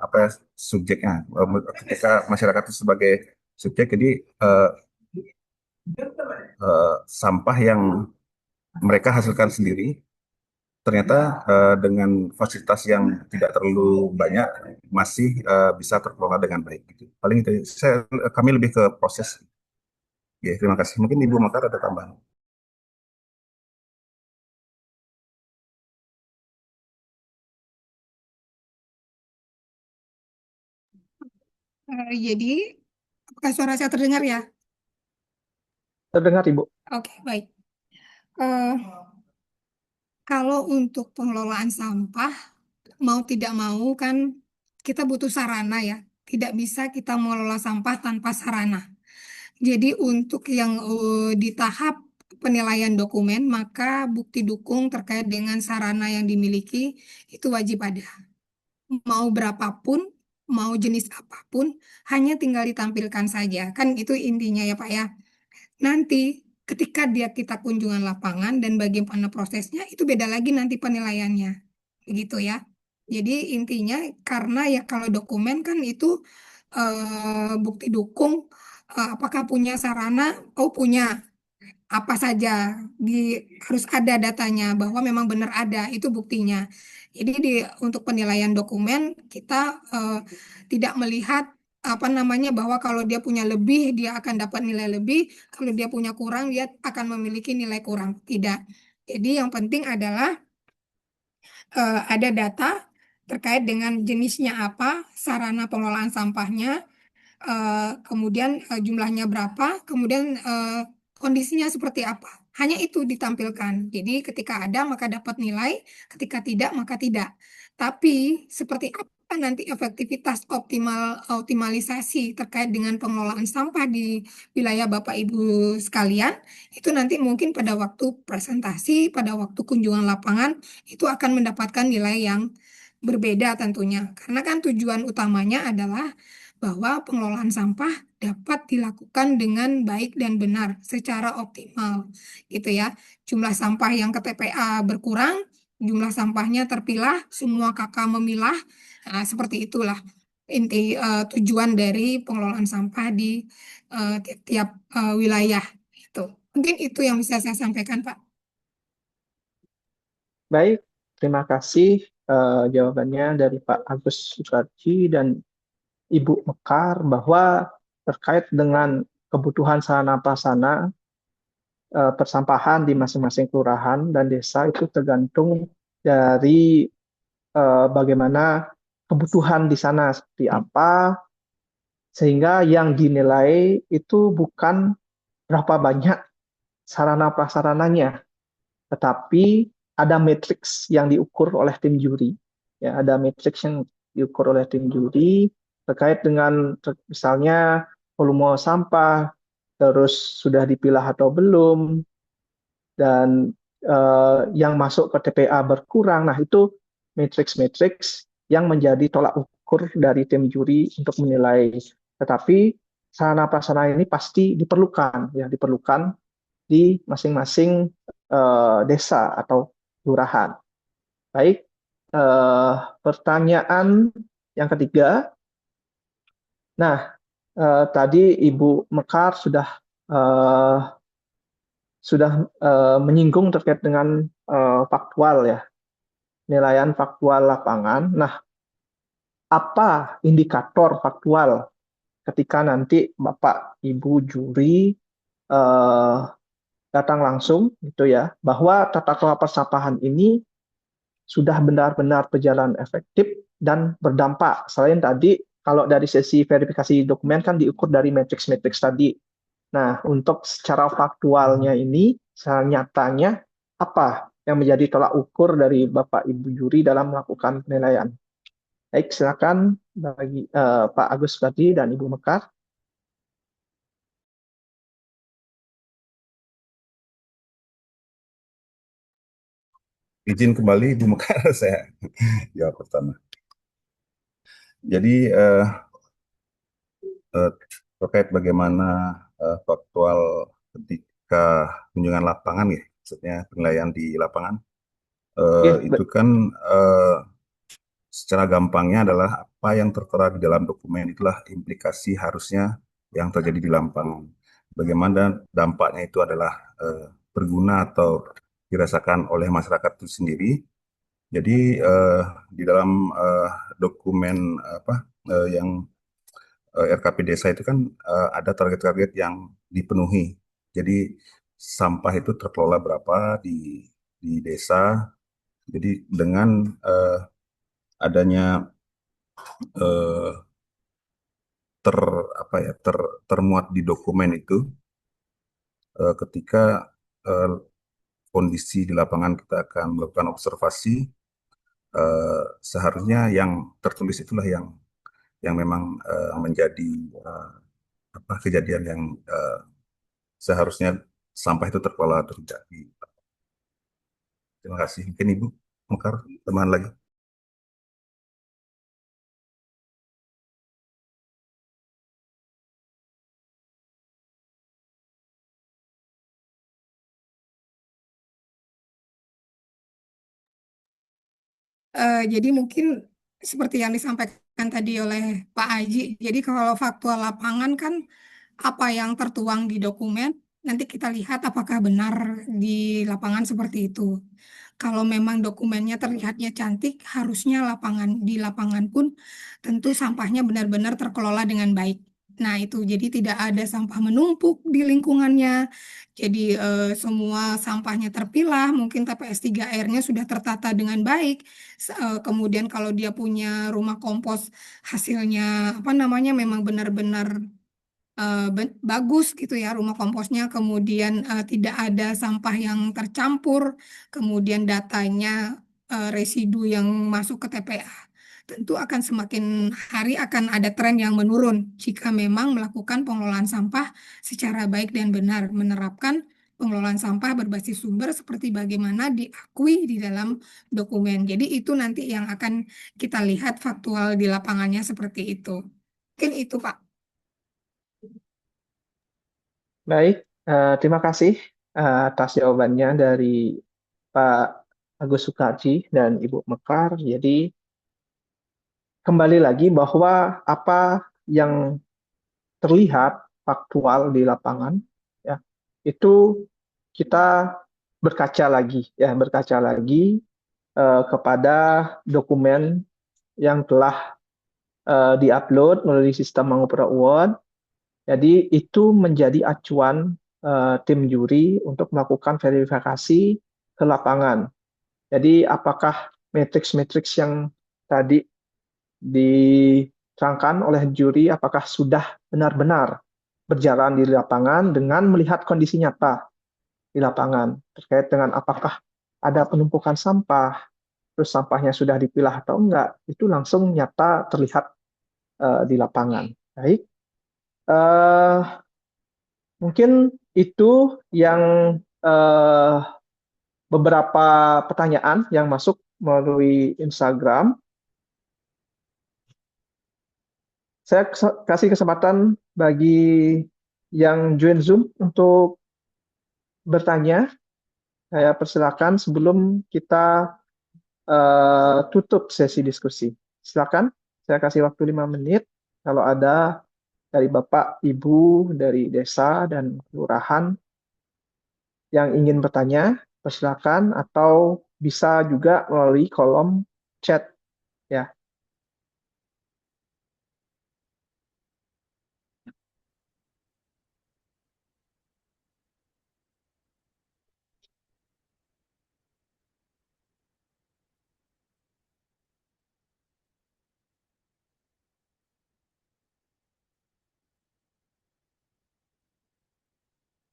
apa ya, subjeknya. Ketika masyarakat itu sebagai subjek, jadi eh, sampah yang mereka hasilkan sendiri ternyata dengan fasilitas yang tidak terlalu banyak masih bisa terkelola dengan baik gitu. Paling itu kami lebih ke proses. Ya, terima kasih. Mungkin Ibu Makar ada tambahan. Jadi, apakah suara saya terdengar ya? Terdengar Ibu? Oke, baik. Eh, Kalau untuk pengelolaan sampah, mau tidak mau kan kita butuh sarana ya. Tidak bisa kita mengelola sampah tanpa sarana. Jadi untuk yang di tahap penilaian dokumen, maka bukti dukung terkait dengan sarana yang dimiliki itu wajib ada. Mau berapapun mau jenis apapun, hanya tinggal ditampilkan saja. Kan itu intinya ya Pak ya. Nanti ketika kita kunjungan lapangan dan bagaimana prosesnya, itu beda lagi nanti penilaiannya. Begitu ya. Jadi intinya karena ya kalau dokumen kan itu bukti dukung, apakah punya sarana, oh punya apa saja harus ada datanya bahwa memang benar ada itu buktinya. Jadi untuk penilaian dokumen kita tidak melihat apa namanya bahwa kalau dia punya lebih dia akan dapat nilai lebih, kalau dia punya kurang dia akan memiliki nilai kurang. Tidak. Jadi yang penting adalah ada data terkait dengan jenisnya apa, sarana pengelolaan sampahnya, kemudian jumlahnya berapa, kemudian kondisinya seperti apa. Hanya itu ditampilkan. Jadi ketika ada maka dapat nilai, ketika tidak maka tidak. Tapi seperti apa nanti efektivitas optimalisasi terkait dengan pengelolaan sampah di wilayah Bapak Ibu sekalian, itu nanti mungkin pada waktu presentasi, pada waktu kunjungan lapangan, itu akan mendapatkan nilai yang berbeda tentunya. Karena kan tujuan utamanya adalah bahwa pengelolaan sampah dapat dilakukan dengan baik dan benar secara optimal gitu ya. Jumlah sampah yang ke TPA berkurang, jumlah sampahnya terpilah, semua kakak memilah. Nah, seperti itulah inti tujuan dari pengelolaan sampah di tiap-tiap wilayah itu. Mungkin itu yang bisa saya sampaikan, Pak. Baik, terima kasih jawabannya dari Pak Agus Sukarji dan Ibu Mekar bahwa terkait dengan kebutuhan sarana prasarana persampahan di masing-masing kelurahan dan desa itu tergantung dari bagaimana kebutuhan di sana seperti apa, sehingga yang dinilai itu bukan berapa banyak sarana prasarananya, tetapi ada matriks yang diukur oleh tim juri. Ya, ada matriks yang diukur oleh tim juri terkait dengan misalnya volume sampah, terus sudah dipilah atau belum, dan yang masuk ke TPA berkurang. Nah, itu matriks-matriks yang menjadi tolak ukur dari tim juri untuk menilai. Tetapi sarana prasarana ini pasti diperlukan, ya diperlukan di masing-masing desa atau kelurahan. Baik, pertanyaan yang ketiga. Nah, tadi Ibu Mekar eh, sudah menyinggung terkait dengan faktual ya, penilaian faktual lapangan. Nah, apa indikator faktual ketika nanti Bapak Ibu juri eh, datang langsung gitu ya, bahwa tata kelola persampahan ini sudah benar-benar berjalan efektif dan berdampak. Selain tadi, kalau dari sesi verifikasi dokumen kan diukur dari matriks-matriks tadi. Nah, untuk secara faktualnya ini, secara nyatanya, apa yang menjadi tolak ukur dari Bapak Ibu juri dalam melakukan penilaian? Baik, silakan bagi Pak Agus tadi dan Ibu Mekar. Izin kembali Ibu Mekar, saya jawab pertama. Jadi eh, terkait bagaimana faktual ketika kunjungan lapangan ya, maksudnya penilaian di lapangan, Ya, itu kan secara gampangnya adalah apa yang tertera di dalam dokumen itulah implikasi harusnya yang terjadi di lapangan. Bagaimana dampaknya itu adalah berguna atau dirasakan oleh masyarakat itu sendiri. Jadi di dalam dokumen apa yang RKP desa itu kan ada target-target yang dipenuhi. Jadi sampah itu terkelola berapa di desa. Jadi dengan adanya eh, ter apa ya termuat di dokumen itu ketika eh, kondisi di lapangan kita akan melakukan observasi, seharusnya yang tertulis itulah yang memang menjadi eh, apa kejadian yang seharusnya sampah itu terkelola terjadi. Terima kasih. Mungkin Ibu Mekar, teman lagi. Jadi mungkin seperti yang disampaikan tadi oleh Pak Aji, jadi kalau faktual lapangan kan apa yang tertuang di dokumen, nanti kita lihat apakah benar di lapangan seperti itu. Kalau memang dokumennya terlihatnya cantik, harusnya di lapangan pun tentu sampahnya benar-benar terkelola dengan baik. Nah, itu jadi tidak ada sampah menumpuk di lingkungannya. Jadi semua sampahnya terpilah, mungkin TPS 3R-nya sudah tertata dengan baik. Kemudian kalau dia punya rumah kompos, hasilnya apa namanya memang benar-benar bagus gitu ya rumah komposnya, kemudian tidak ada sampah yang tercampur, kemudian datanya residu yang masuk ke TPA. Tentu akan semakin hari akan ada tren yang menurun jika memang melakukan pengelolaan sampah secara baik dan benar, menerapkan pengelolaan sampah berbasis sumber seperti bagaimana diakui di dalam dokumen. Jadi itu nanti yang akan kita lihat faktual di lapangannya seperti itu. Mungkin itu, Pak. Baik, terima kasih atas jawabannya dari Pak Agus Sukarji dan Ibu Mekar. Jadi kembali lagi bahwa apa yang terlihat faktual di lapangan, ya, itu kita berkaca lagi kepada dokumen yang telah diupload melalui sistem Mangopra Award. Jadi itu menjadi acuan tim juri untuk melakukan verifikasi ke lapangan. Jadi apakah matriks-matriks yang tadi diterangkan oleh juri apakah sudah benar-benar berjalan di lapangan dengan melihat kondisi nyata di lapangan terkait dengan apakah ada penumpukan sampah, terus sampahnya sudah dipilah atau enggak, itu langsung nyata terlihat di lapangan. Baik, eh, mungkin itu yang eh, beberapa pertanyaan yang masuk melalui Instagram. Saya kasih kesempatan bagi yang join Zoom untuk bertanya. Saya persilakan sebelum kita tutup sesi diskusi. Silakan, saya kasih waktu 5 menit. Kalau ada dari Bapak, Ibu, dari desa dan kelurahan yang ingin bertanya, persilakan atau bisa juga melalui kolom chat ya.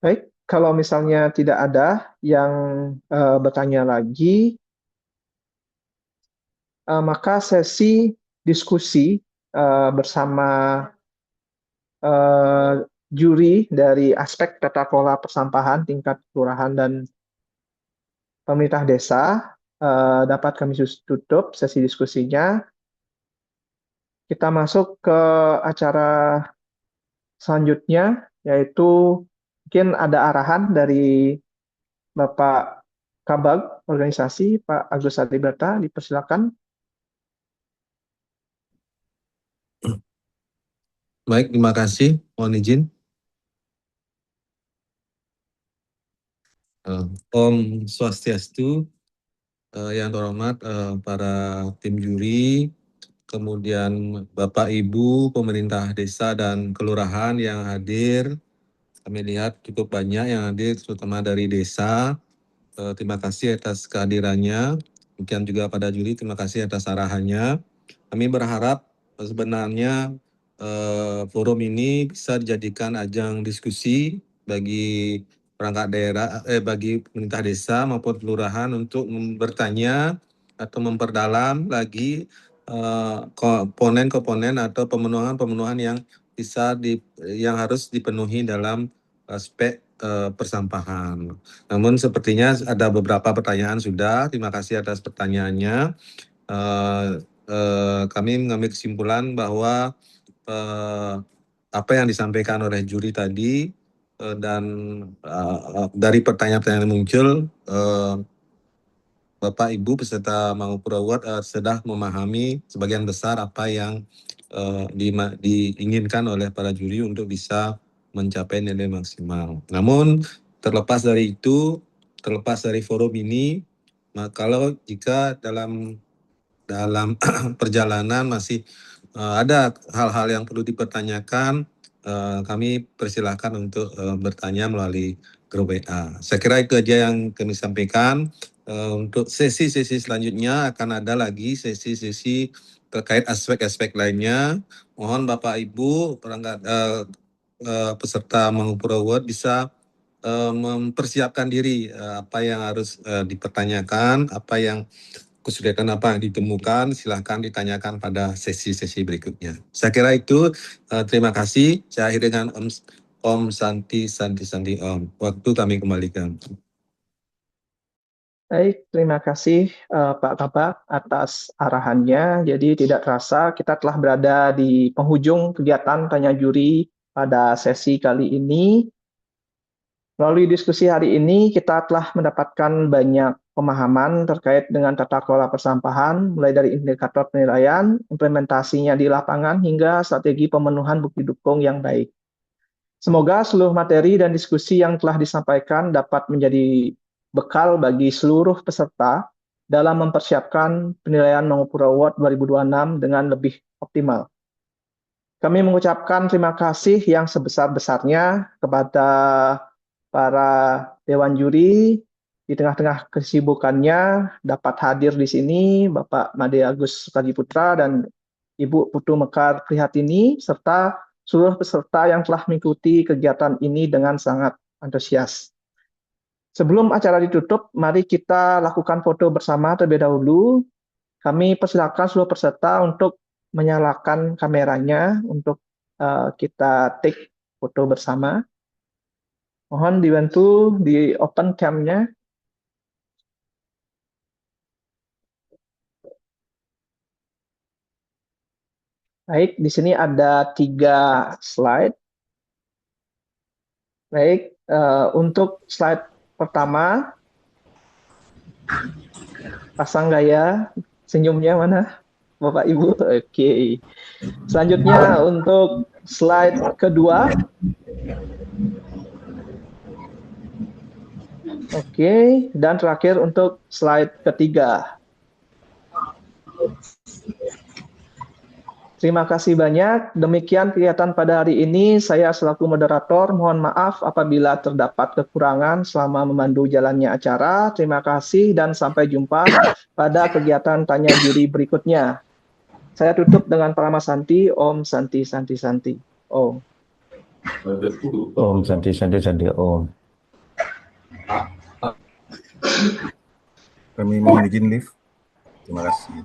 Baik, kalau misalnya tidak ada yang bertanya lagi, maka sesi diskusi bersama eh, juri dari aspek tata kelola persampahan tingkat kelurahan dan pemerintah desa dapat kami tutup sesi diskusinya. Kita masuk ke acara selanjutnya, yaitu mungkin ada arahan dari Bapak Kabag organisasi, Pak Agus Adiberta, dipersilakan. Baik, terima kasih. Mohon izin. Om Swastiastu, yang terhormat para tim juri, kemudian Bapak Ibu pemerintah desa dan kelurahan yang hadir. Kami lihat cukup banyak yang hadir, terutama dari desa. Terima kasih atas kehadirannya. Demikian juga pada juri, terima kasih atas arahannya. Kami berharap sebenarnya forum ini bisa dijadikan ajang diskusi bagi perangkat daerah, bagi pemerintah desa maupun kelurahan untuk bertanya atau memperdalam lagi komponen-komponen atau pemenuhan-pemenuhan yang yang harus dipenuhi dalam aspek persampahan. Namun sepertinya ada beberapa pertanyaan sudah. Terima kasih atas pertanyaannya. Kami mengambil kesimpulan bahwa apa yang disampaikan oleh juri tadi dan dari pertanyaan-pertanyaan yang muncul Bapak Ibu peserta Mangupura Award sudah memahami sebagian besar apa yang diinginkan oleh para juri untuk bisa mencapai nilai maksimal. Namun terlepas dari itu, terlepas dari forum ini, kalau jika dalam perjalanan masih ada hal-hal yang perlu dipertanyakan, kami persilahkan untuk bertanya melalui grup WA. Saya kira itu aja yang kami sampaikan. Untuk sesi-sesi selanjutnya akan ada lagi sesi-sesi terkait aspek-aspek lainnya. Mohon Bapak Ibu perangkat peserta Mangupura Award bisa mempersiapkan diri apa yang harus dipertanyakan, apa yang kesulitan apa yang ditemukan, silahkan ditanyakan pada sesi-sesi berikutnya. Saya kira itu, terima kasih. Saya akhiri dengan Om Santi Om. Waktu kami kembalikan. Baik, terima kasih Pak Kabak atas arahannya. Jadi tidak terasa kita telah berada di penghujung kegiatan tanya juri pada sesi kali ini. Melalui diskusi hari ini, kita telah mendapatkan banyak pemahaman terkait dengan tata kelola persampahan, mulai dari indikator penilaian, implementasinya di lapangan, hingga strategi pemenuhan bukti dukung yang baik. Semoga seluruh materi dan diskusi yang telah disampaikan dapat menjadi bekal bagi seluruh peserta dalam mempersiapkan penilaian Mangupura Award 2026 dengan lebih optimal. Kami mengucapkan terima kasih yang sebesar-besarnya kepada para dewan juri di tengah-tengah kesibukannya dapat hadir di sini Bapak Made Agus Sukardiputra dan Ibu Putu Mekar Prihatini serta seluruh peserta yang telah mengikuti kegiatan ini dengan sangat antusias. Sebelum acara ditutup, mari kita lakukan foto bersama terlebih dahulu. Kami persilakan seluruh peserta untuk menyalakan kameranya untuk kita take foto bersama. Mohon dibantu di open cam-nya. Baik, di sini ada 3 slide. Baik, untuk slide pertama, pasang gaya, senyumnya mana? Bapak Ibu, oke. Selanjutnya untuk slide kedua. Oke, dan terakhir untuk slide ketiga. Terima kasih banyak. Demikian kegiatan pada hari ini. Saya selaku moderator mohon maaf apabila terdapat kekurangan selama memandu jalannya acara. Terima kasih dan sampai jumpa pada kegiatan tanya juri berikutnya. Saya tutup dengan Parama Santi. Om Santi Santi Santi. Om. Om Santi Santi Santi Om. Kami mohon izin live. Terima kasih.